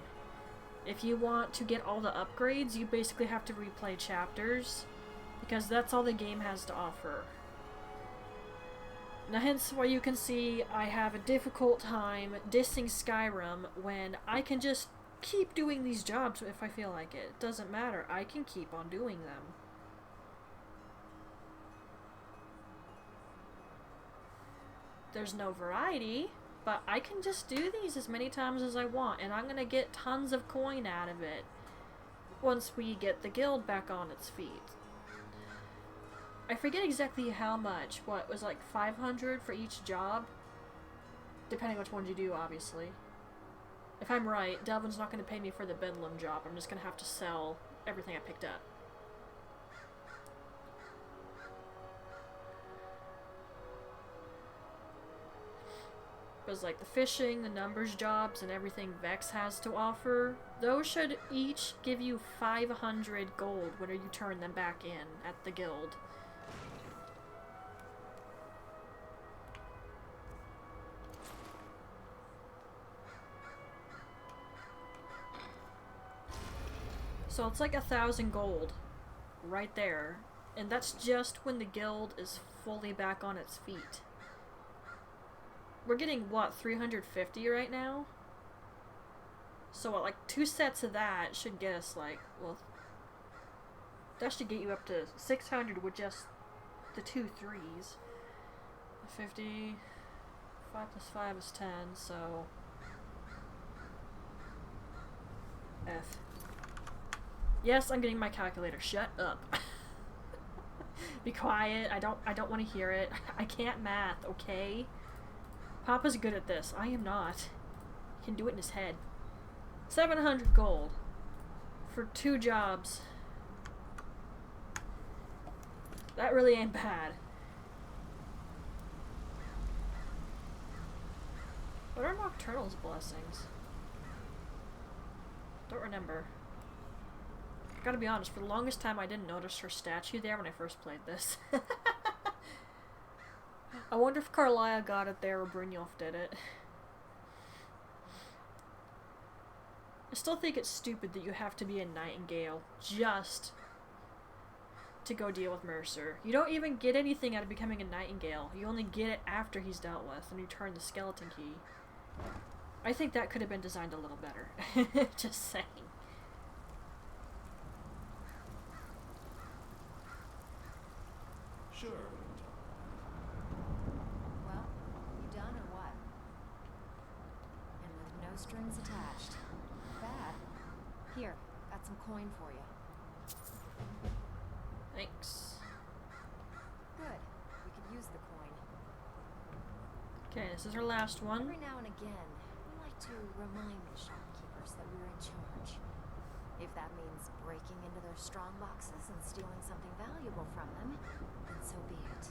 If you want to get all the upgrades, you basically have to replay chapters, because that's all the game has to offer. Now hence why you can see I have a difficult time dissing Skyrim when I can just keep doing these jobs if I feel like it. It doesn't matter, I can keep on doing them. There's no variety, but I can just do these as many times as I want, and I'm gonna get tons of coin out of it once we get the guild back on its feet. I forget exactly how much. What, was like 500 for each job? Depending which ones you do, obviously. If I'm right, Delvin's not going to pay me for the Bedlam job. I'm just going to have to sell everything I picked up. Because like the fishing, the numbers jobs, and everything Vex has to offer, those should each give you 500 gold when you turn them back in at the guild. So it's like 1,000 gold right there, and that's just when the guild is fully back on its feet. We're getting, what, 350 right now? So what, like 2 sets of that should get us like, well, that should get you up to 600 with just the 2 3s. 50, 5 plus 5 is 10, so F. Yes, I'm getting my calculator. Shut up. Be quiet. I don't want to hear it. I can't math, okay? Papa's good at this. I am not. He can do it in his head. 700 gold for 2 jobs. That really ain't bad. What are Nocturnal's blessings? Don't remember. Gotta be honest, for the longest time I didn't notice her statue there when I first played this. I wonder if Carlia got it there or Brynjolf did it. I still think it's stupid that you have to be a Nightingale just to go deal with Mercer. You don't even get anything out of becoming a Nightingale. You only get it after he's dealt with and you turn the skeleton key. I think that could have been designed a little better. Just saying. Sure. Well, you done or what? And with no strings attached. Bad. got some coin for you. Thanks. Good. We could use the coin. Okay, this is our last one. Every now and again, we like to remind the shopkeepers that we're in charge. If that means breaking into their strong boxes and stealing something valuable from them, then so be it.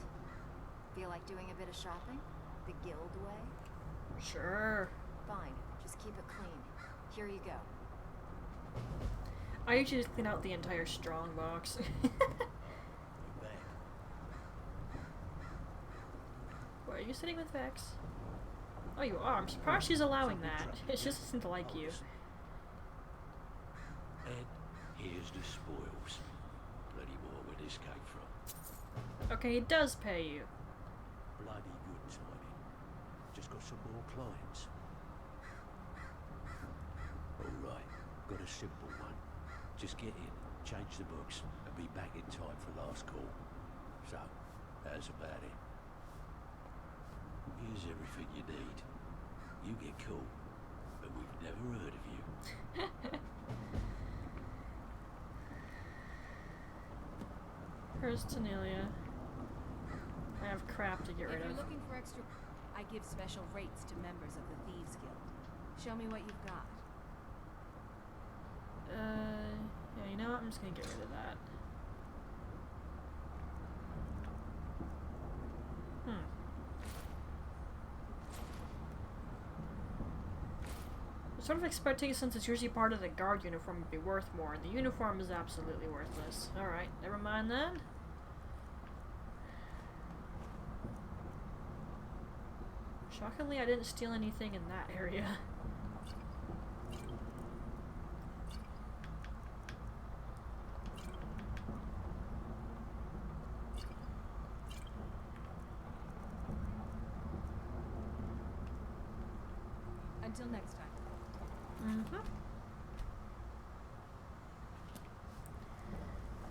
Feel like doing a bit of shopping? The guild way? Sure. Fine. Just keep it clean. Here you go. I usually just clean out the entire strong box. What, are you sitting with Vex? Oh, you are. I'm surprised she's allowing that. It just isn't like you. And here's the spoils. Bloody more where this came from. Okay, it does pay you. Bloody good timing. Just got some more clients. Alright, got a simple one. Just get in, change the books, and be back in time for last call. So, that's about it. Here's everything you need. You get cool, but we've never heard of you. Here's Tanelia. I have crap to get rid If you're of. looking for extra, I give special rates to members of the Thieves Guild. Show me what you've got. Yeah, you know what? I'm just gonna get rid of that. I'm sort of expecting, since it's usually part of the guard uniform, would be worth more. The uniform is absolutely worthless. Alright, never mind then. Shockingly, I didn't steal anything in that area. Until next time.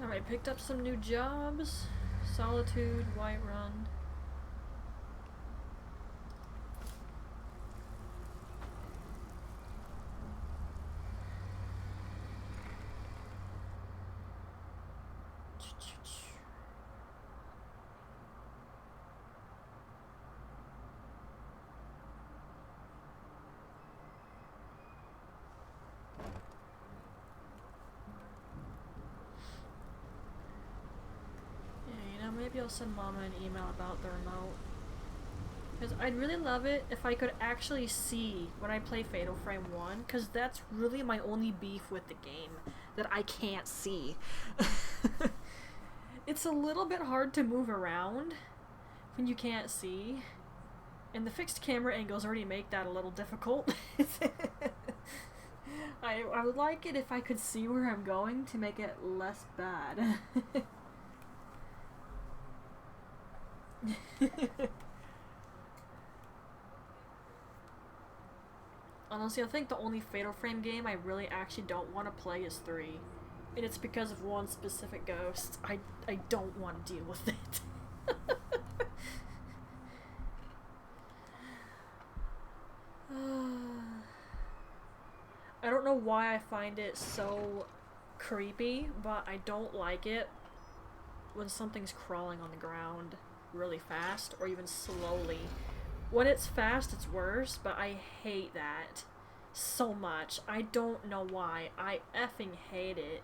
Alright, picked up some new jobs. Solitude, Whiterun. Maybe I'll send Mama an email about the remote. Because I'd really love it if I could actually see when I play Fatal Frame 1, because that's really my only beef with the game, that I can't see. It's a little bit hard to move around when you can't see, and the fixed camera angles already make that a little difficult. I would like it if I could see where I'm going to make it less bad. Honestly, I think the only Fatal Frame game I really actually don't want to play is 3. And it's because of one specific ghost. I don't want to deal with it. I don't know why I find it so creepy, but I don't like it when something's crawling on the ground really fast or even slowly. When it's fast, it's worse, but I hate that so much. I don't know why. I effing hate it.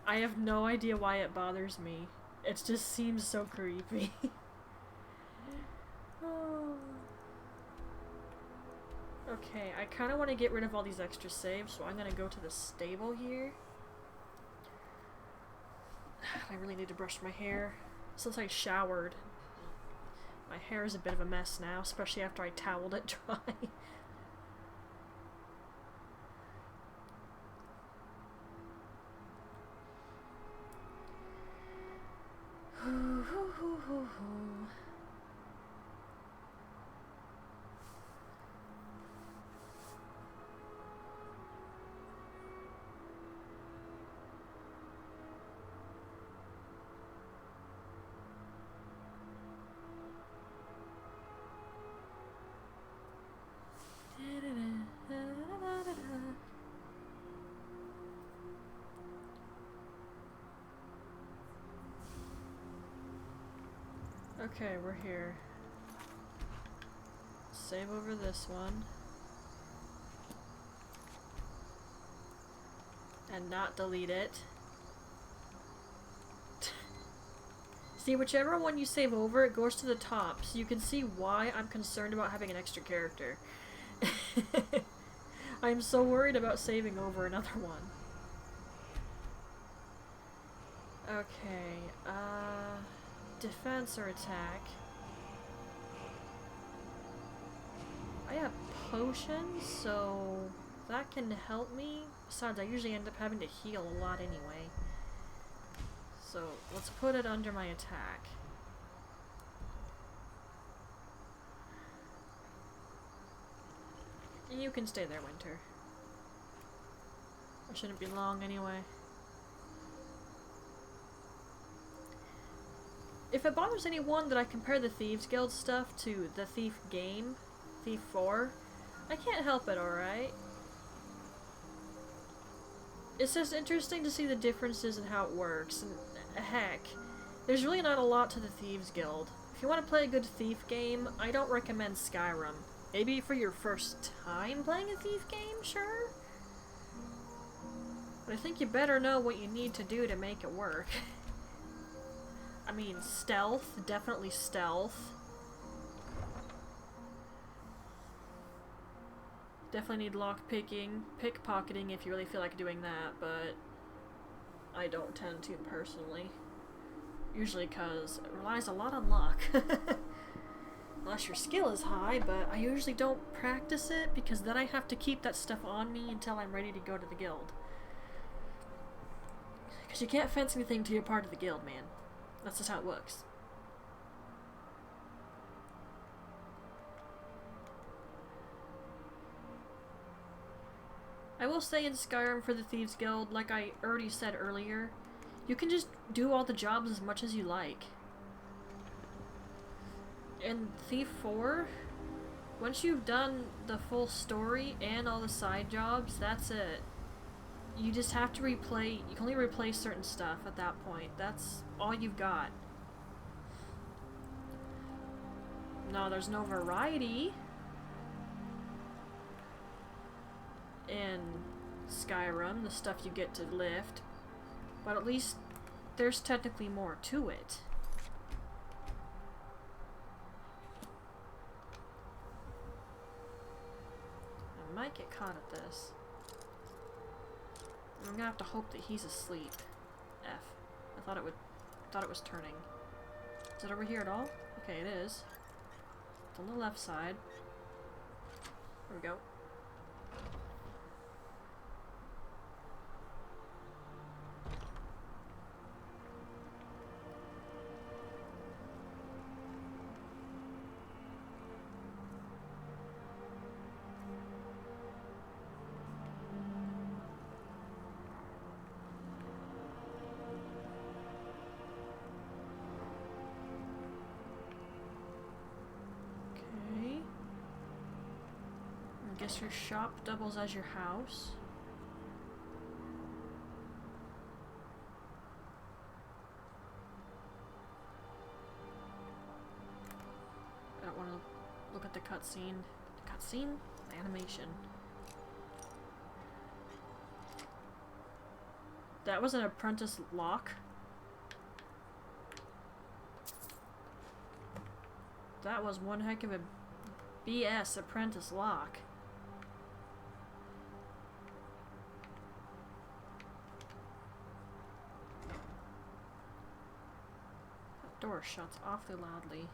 I have no idea why it bothers me. It just seems so creepy. Oh. Okay, I kind of want to get rid of all these extra saves, so I'm going to go to the stable here. I really need to brush my hair. Since I showered, my hair is a bit of a mess now, especially after I toweled it dry. Okay, we're here. Save over this one. And not delete it. See, whichever one you save over, it goes to the top, so you can see why I'm concerned about having an extra character. I'm so worried about saving over another one. Okay, defense or attack? I have potions, so that can help me. Besides, I usually end up having to heal a lot anyway. So let's put it under my attack. You can stay there, Winter. It shouldn't be long anyway. If it bothers anyone that I compare the Thieves Guild stuff to the Thief game, Thief 4, I can't help it, alright? It's just interesting to see the differences in how it works, and heck, there's really not a lot to the Thieves Guild. If you want to play a good thief game, I don't recommend Skyrim. Maybe for your first time playing a thief game, sure? But I think you better know what you need to do to make it work. I mean, stealth, definitely stealth. Definitely need lockpicking, pickpocketing if you really feel like doing that, but I don't tend to personally. Usually because it relies a lot on luck. Unless your skill is high, but I usually don't practice it because then I have to keep that stuff on me until I'm ready to go to the guild. Because you can't fence anything till you're part of the guild, man. That's just how it works. I will say in Skyrim for the Thieves Guild, like I already said earlier, you can just do all the jobs as much as you like. In Thief 4, once you've done the full story and all the side jobs, that's it. You just have to replay, you can only replay certain stuff at that point. That's all you've got. No, there's no variety in Skyrim, the stuff you get to lift, but at least there's technically more to it. I might get caught at this. I'm gonna have to hope that he's asleep. F. I thought it was turning. Is it over here at all? Okay, it is. It's on the left side. There we go. I guess your shop doubles as your house. I don't want to look at the cutscene. The cutscene? The animation. That was an apprentice lock. That was one heck of a BS apprentice lock. Door shuts awfully loudly.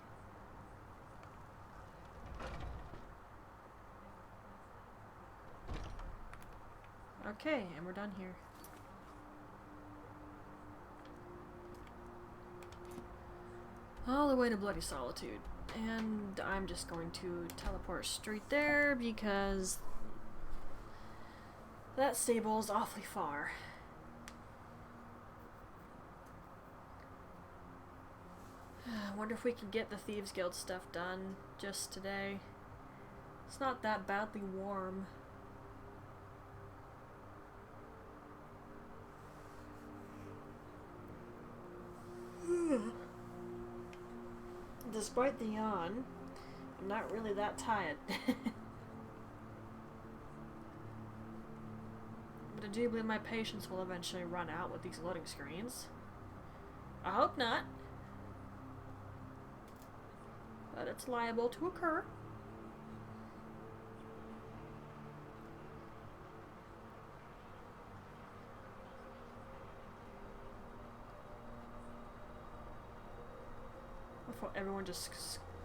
Okay, and we're done here. All the way to Bloody Solitude. And I'm just going to teleport straight there because that stable is awfully far. I wonder if we can get the Thieves Guild stuff done just today. It's not that badly warm. despite the yawn, I'm not really that tired. But I do believe my patience will eventually run out with these loading screens. I hope not. But it's liable to occur. Before everyone just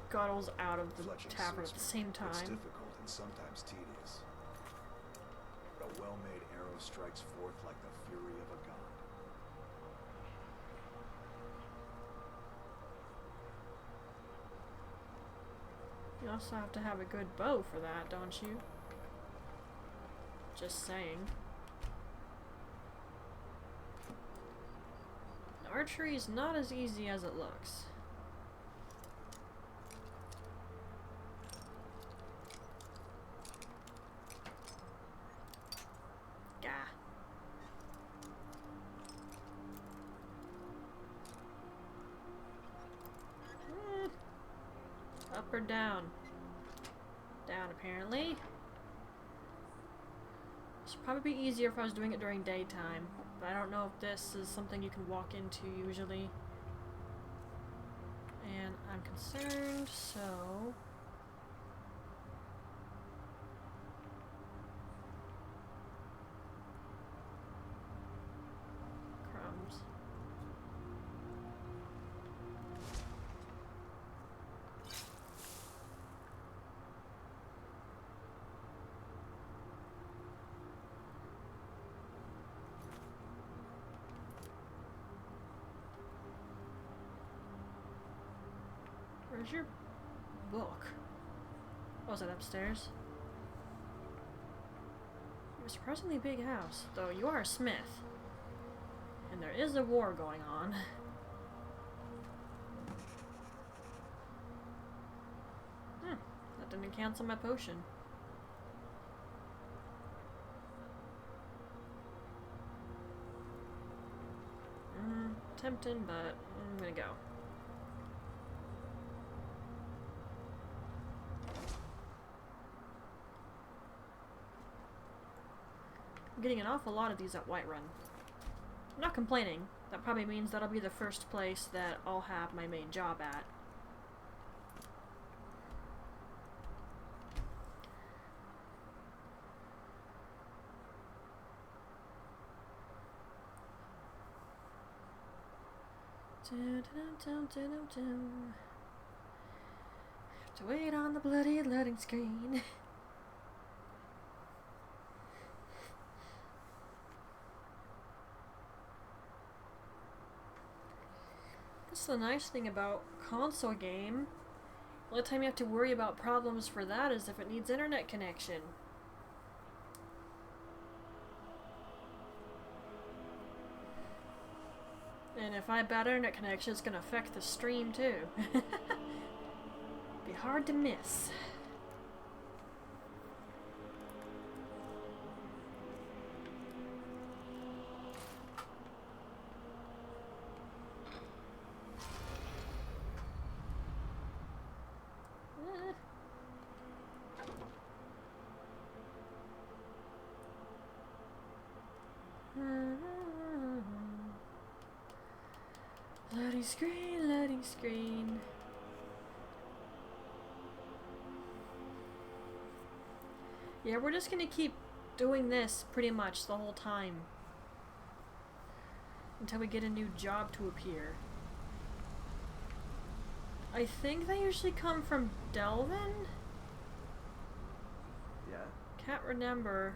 scuttles out of the tavern at the same time. It's difficult and sometimes tedious. But a well-made arrow strikes forth like the fury of a god. You also have to have a good bow for that, don't you? Just saying. Archery is not as easy as it looks. Gah. Up or down? Down, apparently. This would probably be easier if I was doing it during daytime, but I don't know if this is something you can walk into usually. And I'm concerned, so... Crumbs. Where's your book? Oh, is it upstairs? You have a surprisingly big house, though you are a smith. And there is a war going on. That didn't cancel my potion. Tempting, but I'm gonna go. I'm getting an awful lot of these at Whiterun. I'm not complaining. That probably means that'll be the first place that I'll have my main job at. Have to wait on the bloody loading screen. That's the nice thing about console game. The only time you have to worry about problems for that is if it needs internet connection. And if I have bad internet connection, it's gonna affect the stream too. Be hard to miss. Loading screen. Yeah, we're just gonna keep doing this pretty much the whole time. Until we get a new job to appear. I think they usually come from Delvin? Yeah. Can't remember.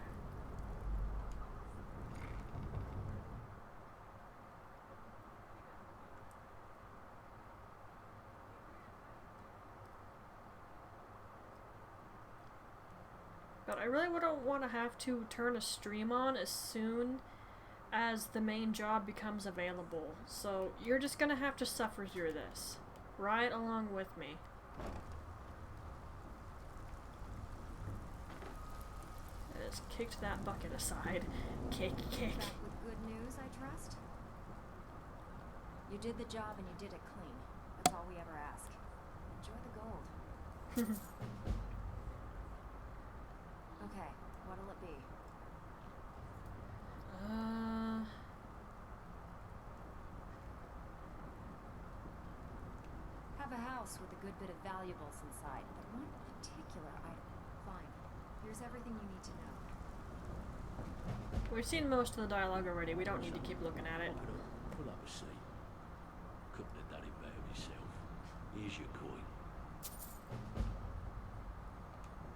But I really wouldn't want to have to turn a stream on as soon as the main job becomes available. So you're just gonna have to suffer through this. Right along with me. I just kicked that bucket aside. Kick. Back with good news, I trust? You did the job and you did it clean. That's all we ever ask. Okay, what'll it be? Have a house with a good bit of valuables inside, but one particular item. Fine. Here's everything you need to know. We've seen most of the dialogue already. We don't need to keep looking at it. Pull up a seat. Couldn't have done it better myself. Here's your coin.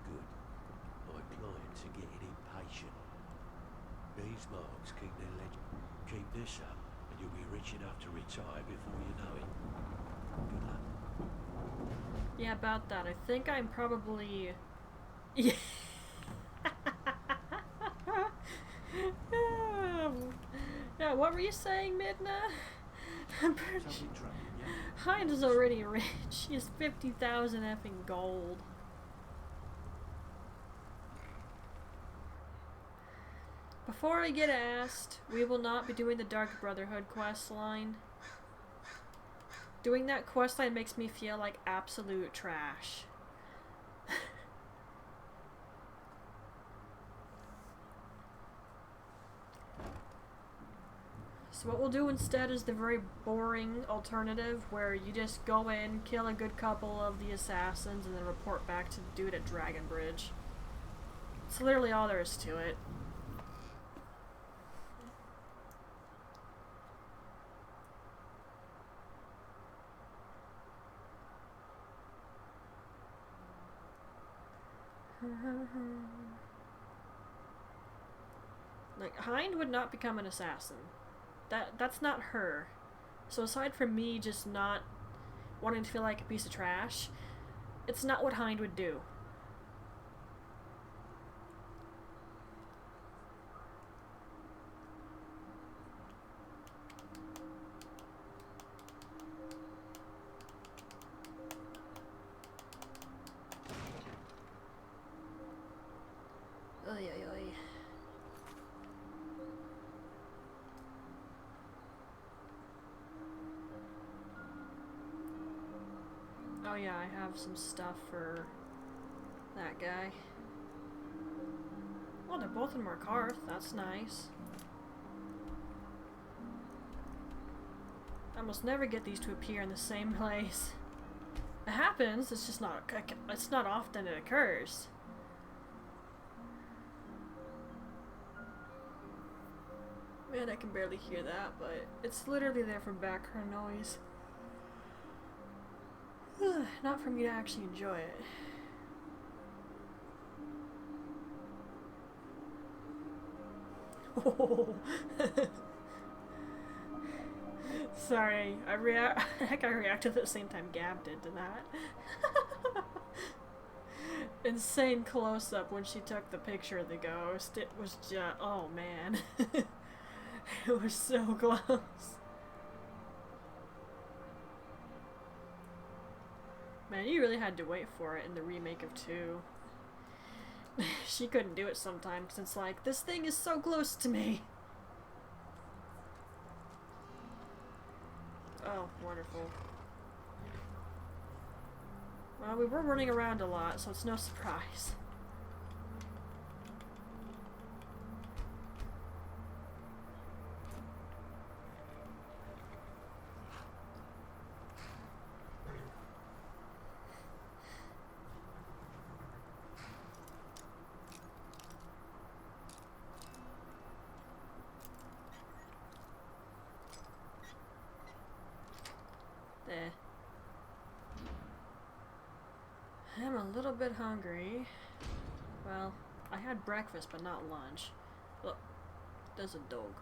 Good. My clients are getting impatient. These marks keep their legend. Keep this up, and you'll be rich enough to retire before you know it. Good luck. Yeah, about that. I think I'm probably... Yeah. Yeah, what were you saying, Midna? I'm pretty sure Hind is already rich. He has 50,000 effing gold. Before I get asked, we will not be doing the Dark Brotherhood quest line. Doing that quest line makes me feel like absolute trash. So what we'll do instead is the very boring alternative where you just go in, kill a good couple of the assassins, and then report back to the dude at Dragon Bridge. It's literally all there is to it. Like, Hind would not become an assassin. That's not her. So aside from me just not wanting to feel like a piece of trash, it's not what Hind would do. Oy, oy, oy. Oh yeah, I have some stuff for that guy. Oh, they're both in Markarth. That's nice. I almost never get these to appear in the same place. It happens. It's just not. It's not often it occurs. Man, I can barely hear that, but it's literally there for background noise. Not for me to actually enjoy it. Oh. Sorry, I reacted at the same time Gab did to that. Insane close-up when she took the picture of the ghost. It was just, oh man. It was so close. Man, you really had to wait for it in the remake of 2. She couldn't do it sometimes, it's like, this thing is so close to me. Oh, wonderful. Well, we were running around a lot, so it's no surprise. There. I'm a little bit hungry. Well, I had breakfast, but not lunch. Look, there's a dog.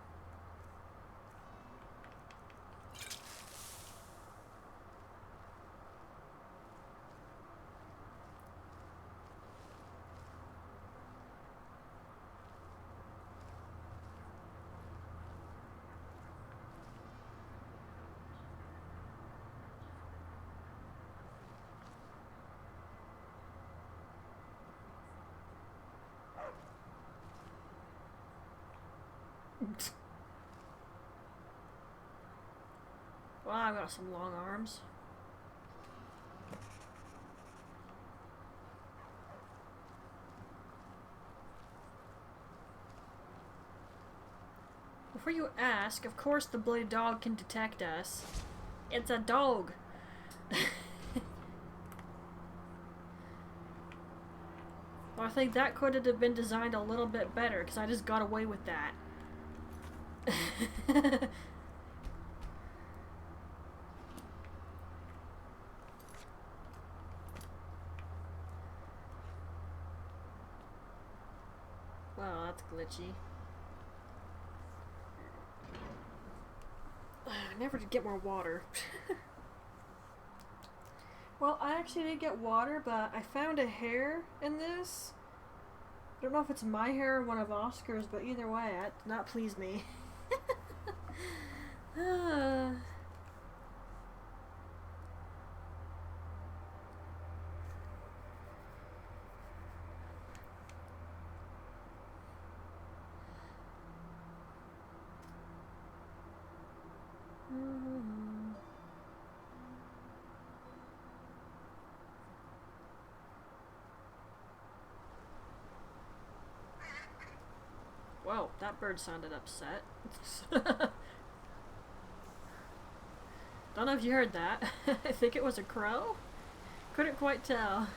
Well, I've got some long arms. Before you ask, of course the bloody dog can detect us. It's a dog. Well, I think that could have been designed a little bit better, because I just got away with that. Wow, that's glitchy. I never did get more water. Well, I actually did get water, but I found a hair in this. I don't know if it's my hair or one of Oscar's, but either way, it did not please me. Whoa, that bird sounded upset. Don't know if you heard that. I think it was a crow? Couldn't quite tell.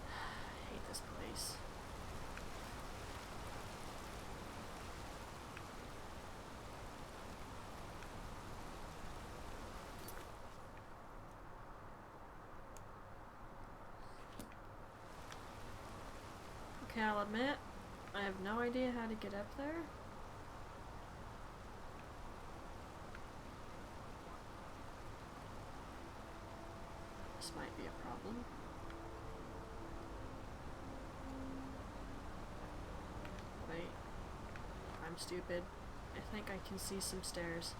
I hate this place. Okay, I'll admit, I have no idea how to get up there. This might be a problem. Wait. I'm stupid. I think I can see some stairs.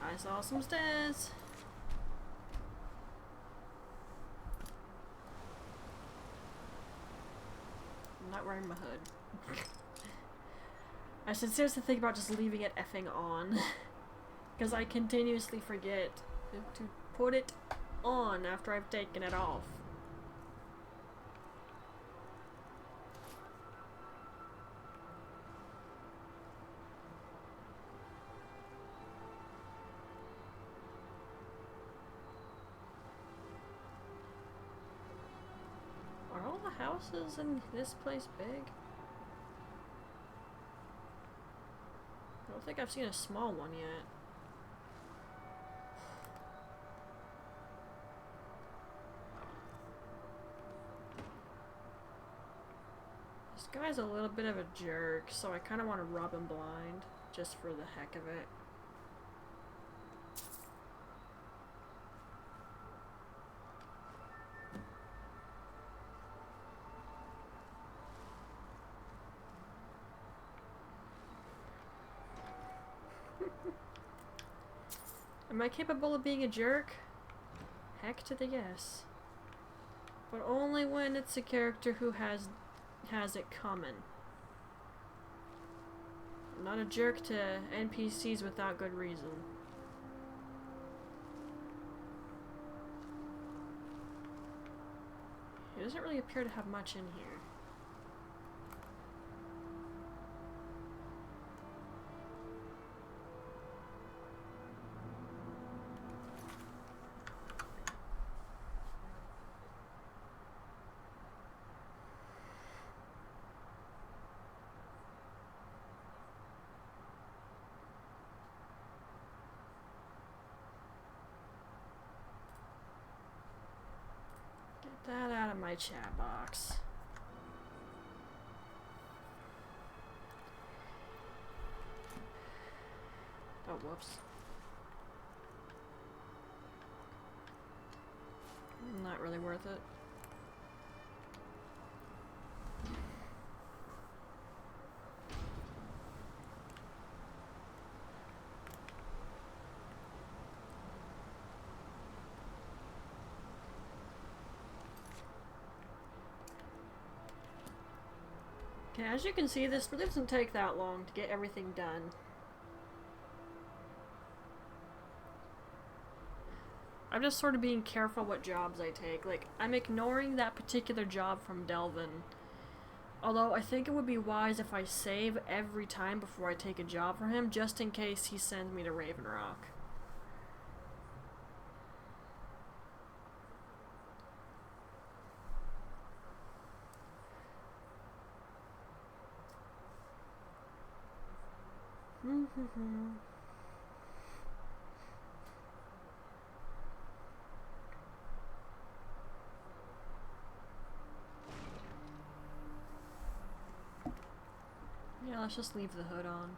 I saw some stairs. I'm not wearing my hood. I should seriously think about just leaving it effing on. Because I continuously forget to put it on after I've taken it off. Are all the houses in this place big? I don't think I've seen a small one yet. This guy's a little bit of a jerk, so I kind of want to rob him blind, just for the heck of it. Am I capable of being a jerk? Heck to the yes. But only when it's a character who has it coming. I'm not a jerk to NPCs without good reason. He doesn't really appear to have much in here. That out of my chat box. Oh, whoops. Not really worth it. Okay, as you can see, this really doesn't take that long to get everything done. I'm just sort of being careful what jobs I take. Like, I'm ignoring that particular job from Delvin. Although, I think it would be wise if I save every time before I take a job for him, just in case he sends me to Raven Rock. Yeah, let's just leave the hood on.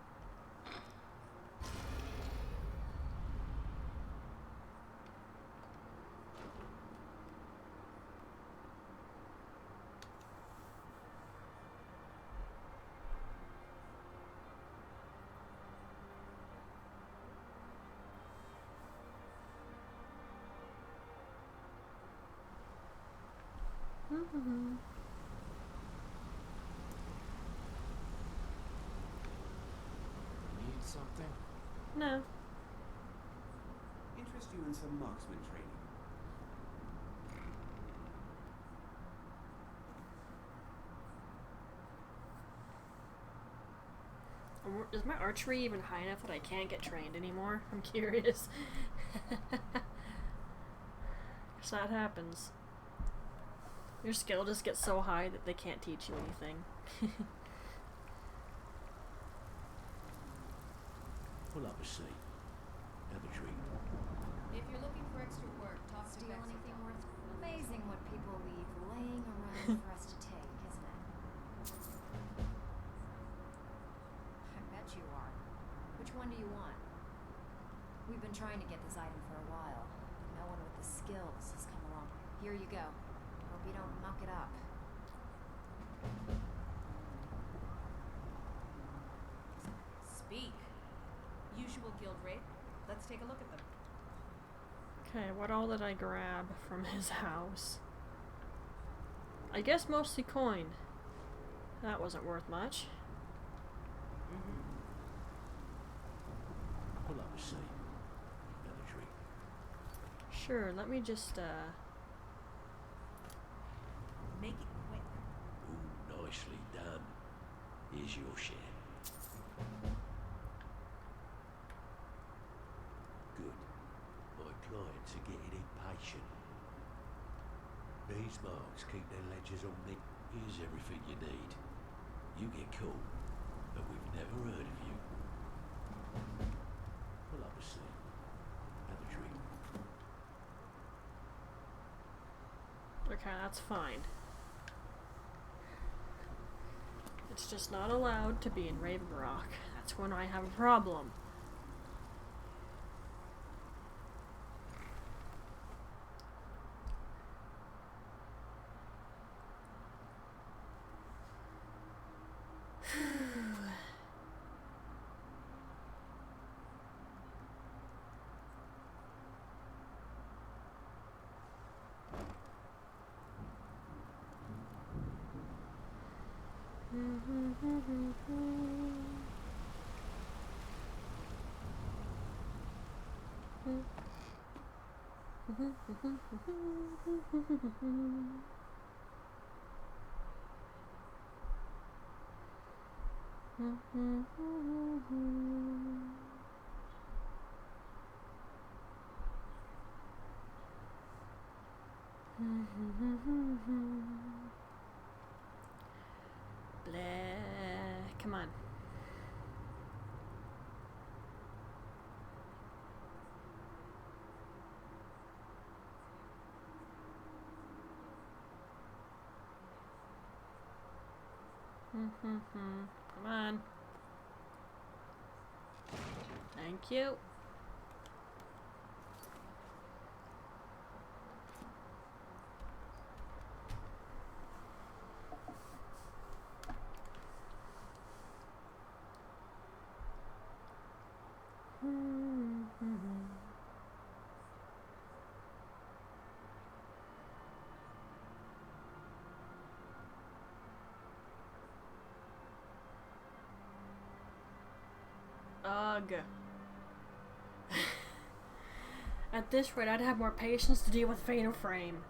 Need something? No. Interest you in some marksman training? Is my archery even high enough that I can't get trained anymore? I'm curious. So that happens. Your skill just gets so high that they can't teach you anything. Pull up a seat. Have a drink. If you're looking for extra work, talk to Steal Betsy. anything worth? Amazing what people leave laying around for us to take, isn't it? I bet you are. Which one do you want? We've been trying to get this item for a while, but no one with the skills has come along. Here you go. Hope you don't muck it up. Speak. Usual guild rate. Let's take a look at them. Okay, what all did I grab from his house? I guess mostly coin. That wasn't worth much. Pull up a seat. Have a drink. Sure, let me just, Make it quick. Ooh, nicely done. Here's your share. Good. My clients are getting impatient. These marks keep their ledgers on the... Here's everything you need. You get caught, but we've never heard of you. Pull up a seat. Have a drink. okay, that's fine. It's just not allowed to be in Raven Rock. That's when I have a problem. Blah. Come on. Come on. Thank you. Ugh. At this rate, I'd have more patience to deal with Fatal Frame.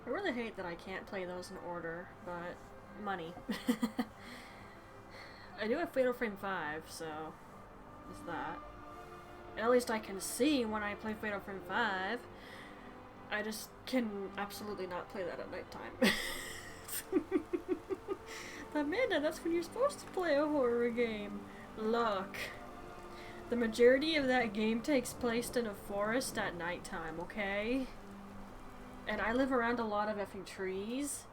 I really hate that I can't play those in order, but money. I do have Fatal Frame 5, so there's that. And at least I can see when I play Fatal Frame 5. I just can absolutely not play that at nighttime. Amanda, that's when you're supposed to play a horror game. Look. The majority of that game takes place in a forest at nighttime, okay? And I live around a lot of effing trees.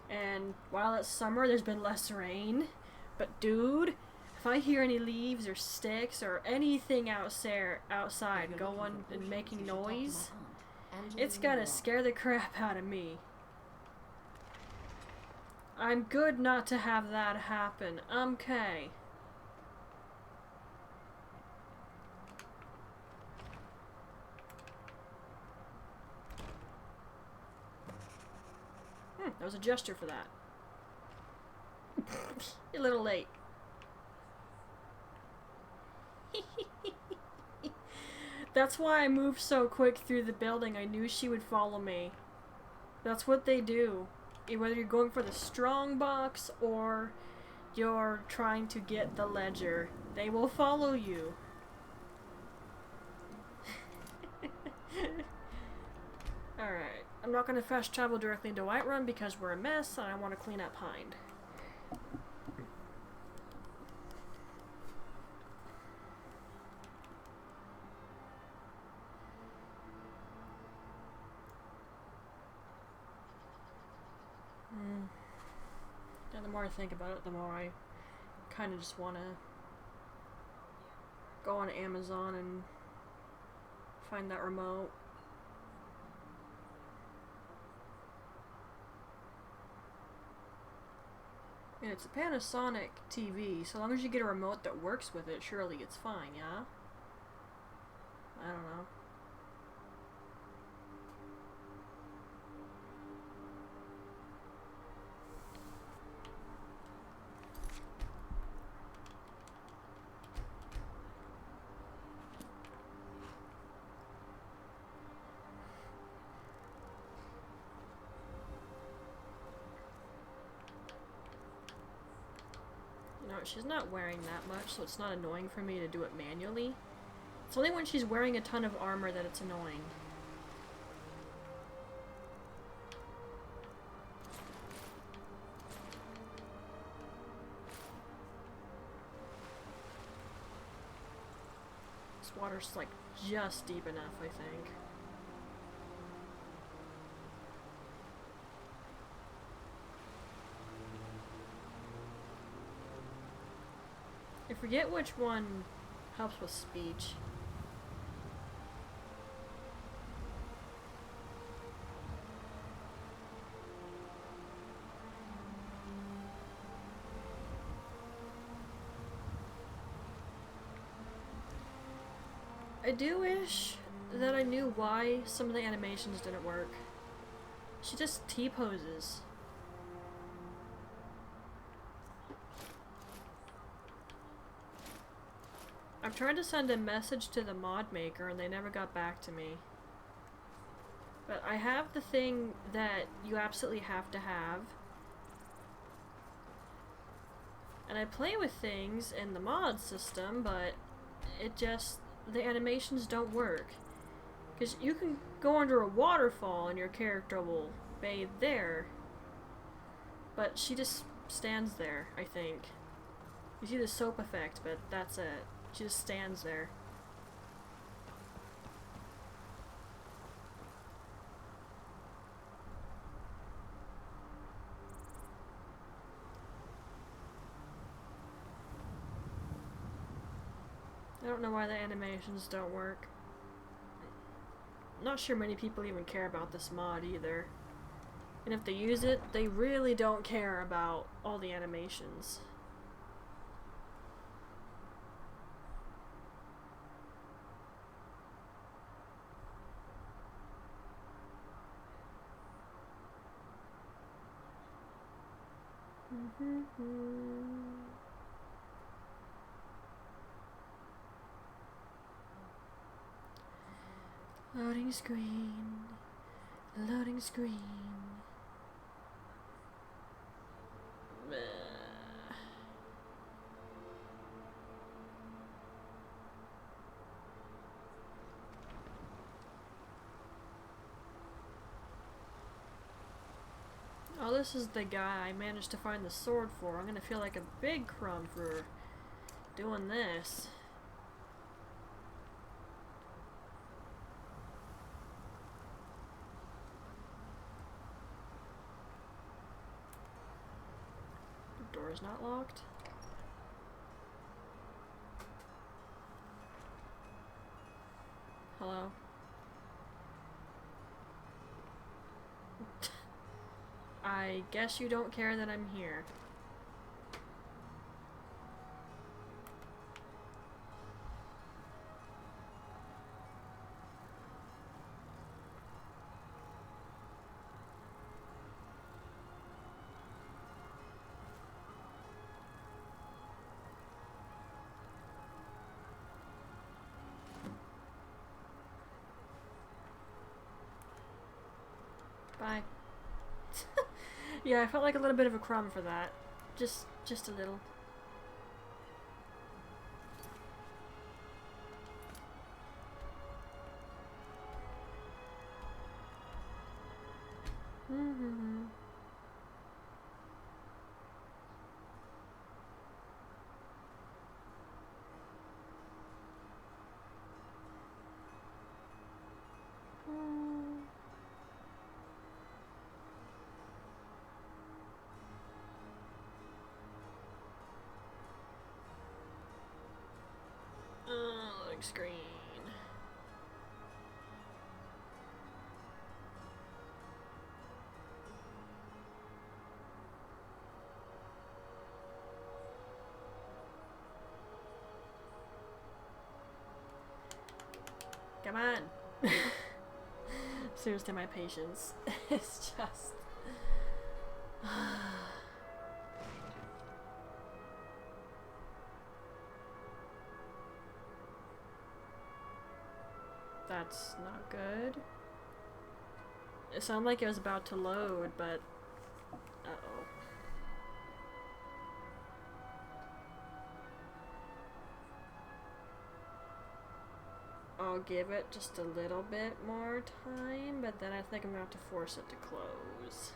And while it's summer, there's been less rain. But dude, if I hear any leaves or sticks or anything outside going and making noise, it's gonna scare the crap out of me. I'm good not to have that happen. Okay. That was a gesture for that. You're a little late. That's why I moved so quick through the building. I knew she would follow me. That's what they do. Whether you're going for the strong box or you're trying to get the ledger, they will follow you. Alright, I'm not going to fast travel directly into Whiterun because we're a mess and I want to clean up Hind. Yeah, the more I think about it, the more I kind of just want to go on Amazon and find that remote. And it's a Panasonic TV, so long as you get a remote that works with it, surely it's fine, yeah? I don't know. She's not wearing that much, so it's not annoying for me to do it manually. It's only when she's wearing a ton of armor that it's annoying. This water's like just deep enough, I think. I forget which one helps with speech. I do wish that I knew why some of the animations didn't work. She just T-poses. I've tried to send a message to the mod maker and they never got back to me. But I have the thing that you absolutely have to have. And I play with things in the mod system, but it just, the animations don't work. Because you can go under a waterfall and your character will bathe there. But she just stands there, I think. You see the soap effect, but that's it. She just stands there. I don't know why the animations don't work. Not sure many people even care about this mod either. And if they use it, they really don't care about all the animations. Loading screen. Loading screen. Meh. Oh, this is the guy I managed to find the sword for. I'm gonna feel like a big crumb for doing this. The door is not locked. Hello? I guess you don't care that I'm here. Bye. Yeah, I felt like a little bit of a crumb for that. Just a little. Mm-hmm. Loading screen. Come on. Seriously, my patience is just... That's not good. It sounded like it was about to load, but... Uh-oh. I'll give it just a little bit more time, but then I think I'm gonna have to force it to close.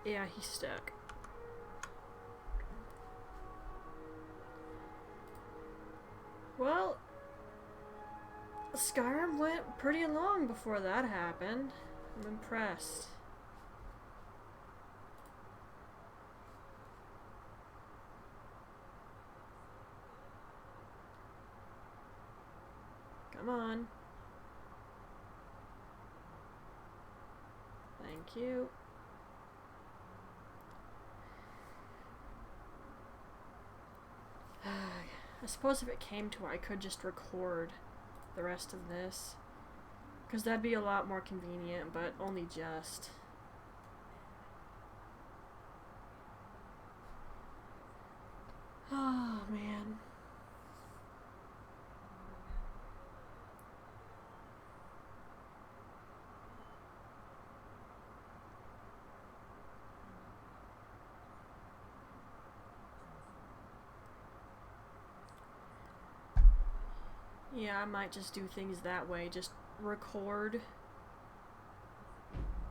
Yeah, he's stuck. Well, Skyrim went pretty long before that happened. I'm impressed. Come on. Thank you. I suppose if it came to it, I could just record the rest of this. Because that'd be a lot more convenient, but only just. Oh, man. Yeah, I might just do things that way. Just record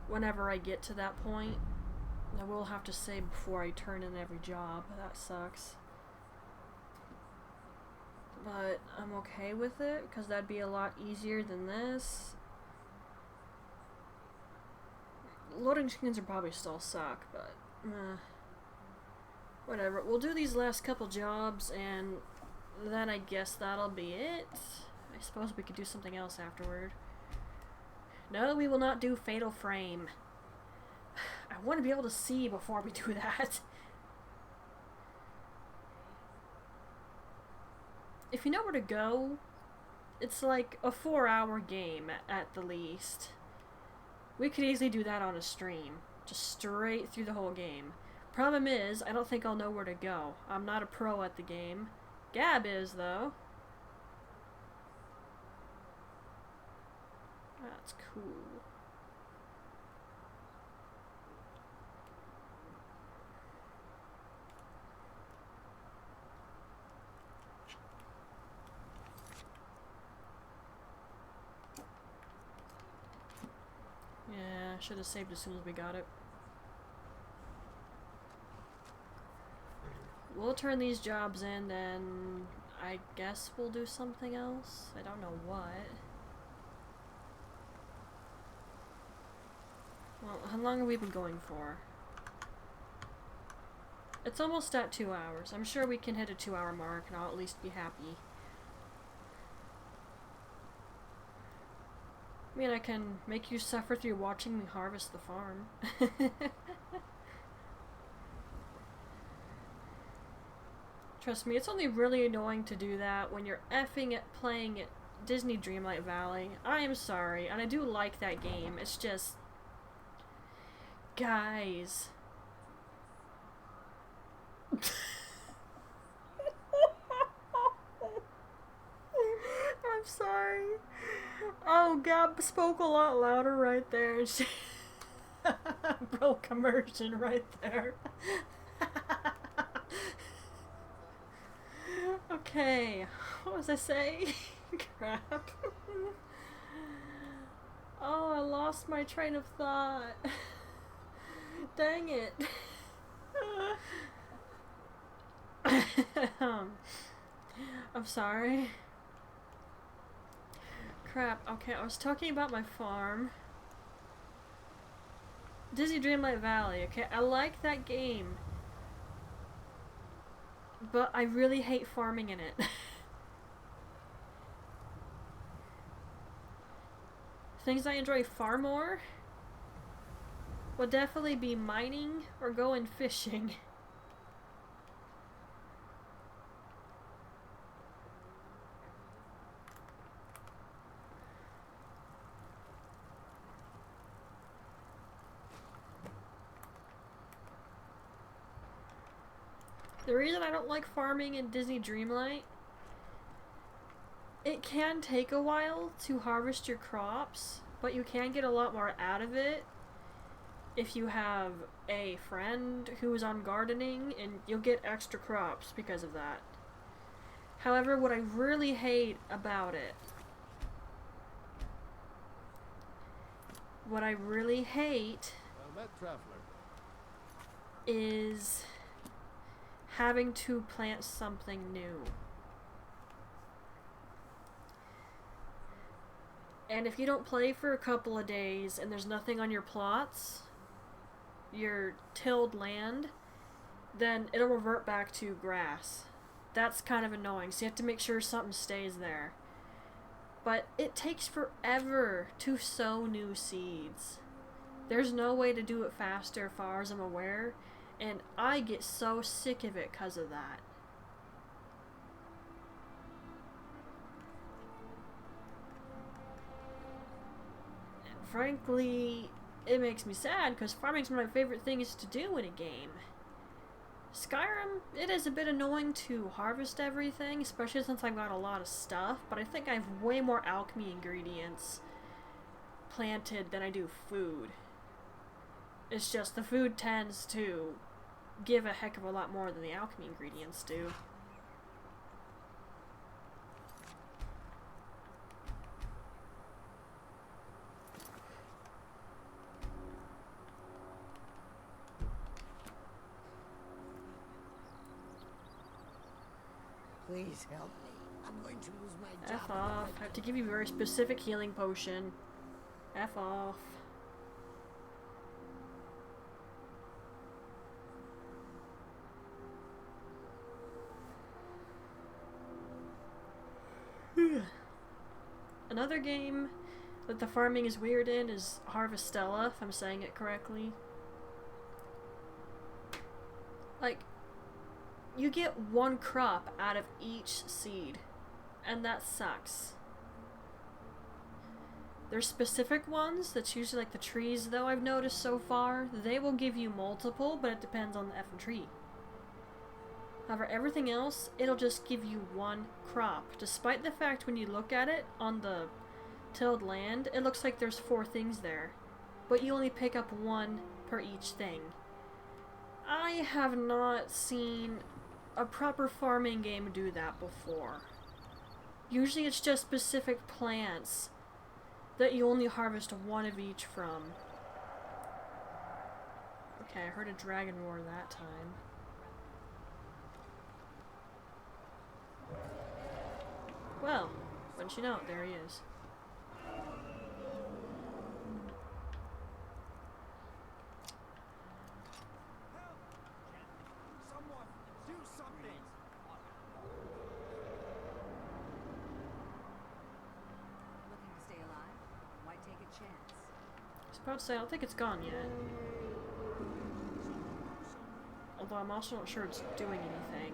whenever I get to that point. I will have to say before I turn in every job. That sucks. But I'm okay with it, because that'd be a lot easier than this. Loading screens are probably still suck, but whatever. We'll do these last couple jobs, and then I guess that'll be it. I suppose we could do something else afterward. No, we will not do Fatal Frame. I want to be able to see before we do that. If you know where to go, it's like a 4-hour game at the least. We could easily do that on a stream. Just straight through the whole game. Problem is, I don't think I'll know where to go. I'm not a pro at the game. Gab is, though. That's cool. Yeah, should have saved as soon as we got it. We'll turn these jobs in, then I guess we'll do something else. I don't know what. Well, how long have we been going for? It's almost at 2 hours. I'm sure we can hit a 2-hour mark and I'll at least be happy. I mean, I can make you suffer through watching me harvest the farm. Trust me, it's only really annoying to do that when you're effing at playing at Disney Dreamlight Valley. I am sorry, and I do like that game. It's just... Guys. I'm sorry. Oh, Gab spoke a lot louder right there. She broke immersion right there. Okay, what was I saying? Crap. Oh, I lost my train of thought. Dang it. I'm sorry. Crap, okay, I was talking about my farm. Disney Dreamlight Valley, okay, I like that game. But I really hate farming in it. Things I enjoy far more would definitely be mining or going fishing. The reason I don't like farming in Disney Dreamlight, it can take a while to harvest your crops, but you can get a lot more out of it if you have a friend who is on gardening, and you'll get extra crops because of that. However, what I really hate about it, is having to plant something new. And if you don't play for a couple of days and there's nothing on your plots, your tilled land, then it'll revert back to grass. That's kind of annoying, so you have to make sure something stays there. But it takes forever to sow new seeds. There's no way to do it faster as far as I'm aware, and I get so sick of it because of that. And frankly, it makes me sad because farming's one of my favorite things to do in a game. Skyrim, it is a bit annoying to harvest everything, especially since I've got a lot of stuff, but I think I have way more alchemy ingredients planted than I do food. It's just the food tends to give a heck of a lot more than the alchemy ingredients do. Please help me. I'm going to lose my job. F off. I have to give you a very specific healing potion. F off. Another game that the farming is weird in is Harvestella, if I'm saying it correctly. Like, you get one crop out of each seed, and that sucks. There's specific ones, that's usually like the trees though I've noticed so far. They will give you multiple, but it depends on the effing tree. However, everything else, it'll just give you one crop. Despite the fact when you look at it on the tilled land, it looks like there's 4 things there. But you only pick up 1 per each thing. I have not seen a proper farming game do that before. Usually it's just specific plants that you only harvest 1 of each from. Okay, I heard a dragon roar that time. Well, wouldn't you know it, there he is. Someone, do something! Looking to stay alive? Why take a chance? I was about to say, I don't think it's gone yet. Although I'm also not sure it's doing anything.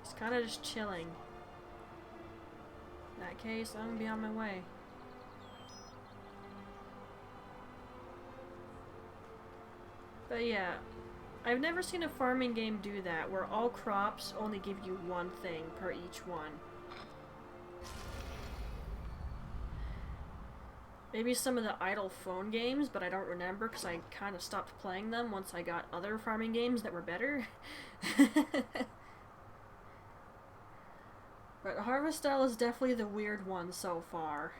It's kind of just chilling. In that case, I'm gonna be on my way. But yeah, I've never seen a farming game do that, where all crops only give you 1 thing per each one. Maybe some of the idle phone games, but I don't remember because I kind of stopped playing them once I got other farming games that were better. But Harvestella is definitely the weird one so far.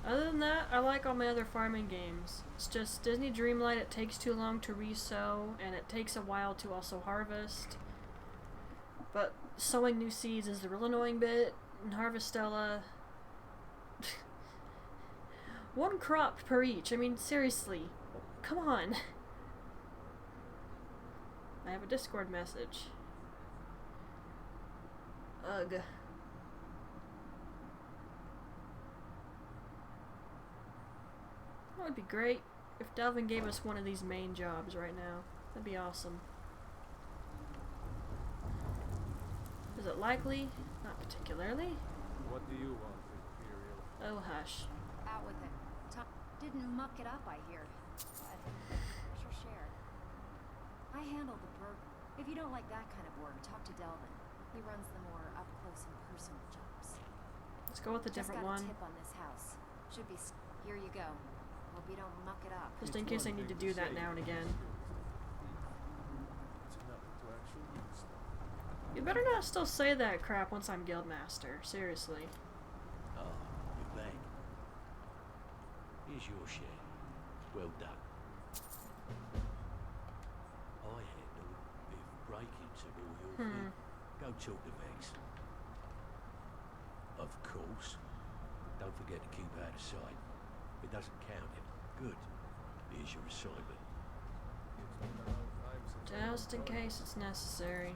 Other than that, I like all my other farming games. It's just Disney Dreamlight, it takes too long to re-sow, and it takes a while to also harvest. But sowing new seeds is the real annoying bit. In Harvestella, 1 crop per each. I mean, seriously. Come on. I have a Discord message. Ugh. That would be great if Delvin gave us one of these main jobs right now. That'd be awesome. Is it likely? Not particularly. What do you want, Imperial? Oh, hush. Out with it. Didn't muck it up, I hear. But here's your share. I handle the burg. If you don't like that kind of work, talk to Delvin. He runs the more up-close and personal jobs. Let's go with a different one. Just got a tip on this house. Should be... Here you go. Hope you don't muck it up. Just in case I need to do that now and again. You better not still say that crap once I'm Guildmaster. Seriously. Oh, you're back. Here's your share. Well done. I handle if break-ins are all your thing. Go talk to Vex. Of course. Don't forget to keep out of sight. It doesn't count it. Good. Here's your assignment. Just in case it's necessary.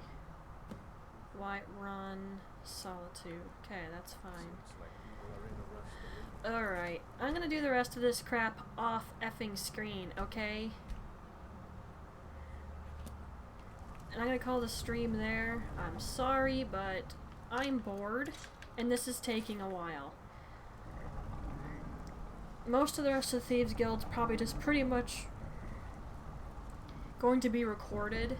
Whiterun, Solitude. Okay, that's fine. Alright, I'm gonna do the rest of this crap off effing screen, okay? And I'm gonna call the stream there. I'm sorry, but I'm bored, and this is taking a while. Most of the rest of the Thieves Guild's probably just pretty much going to be recorded.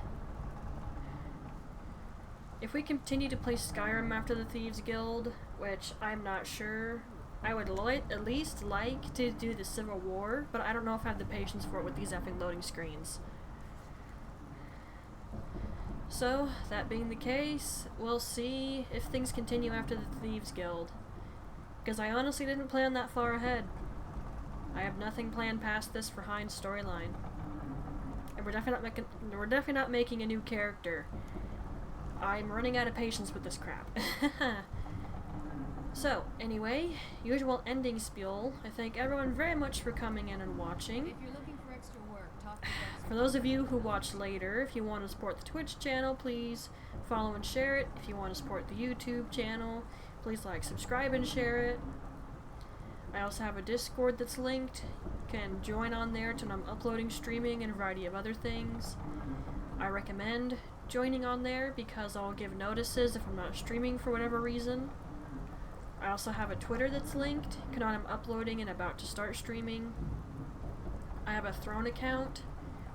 If we continue to play Skyrim after the Thieves Guild, which I'm not sure, I would at least like to do the Civil War, but I don't know if I have the patience for it with these effing loading screens. So, that being the case, we'll see if things continue after the Thieves Guild. Because I honestly didn't plan that far ahead. I have nothing planned past this for Hein's storyline. And we're definitely not making a new character. I'm running out of patience with this crap. So, anyway, usual ending spiel. I thank everyone very much for coming in and watching. If you're looking for extra work, talk to Vex For those of you who watch later, if you want to support the Twitch channel, please follow and share it. If you want to support the YouTube channel, please like, subscribe, and share it. I also have a Discord that's linked. You can join on there when I'm uploading, streaming, and a variety of other things. I recommend joining on there because I'll give notices if I'm not streaming for whatever reason. I also have a Twitter that's linked, when I'm uploading and about to start streaming. I have a Throne account,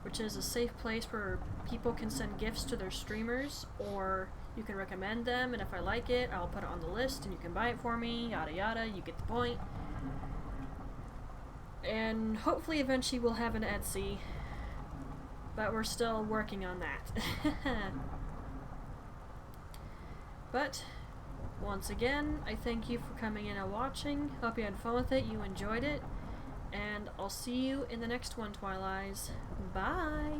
which is a safe place where people can send gifts to their streamers, or you can recommend them, and if I like it, I'll put it on the list and you can buy it for me, yada yada, you get the point. And hopefully eventually we'll have an Etsy, but we're still working on that. But once again, I thank you for coming in and watching. Hope you had fun with it, you enjoyed it, and I'll see you in the next one, Twilights. Bye!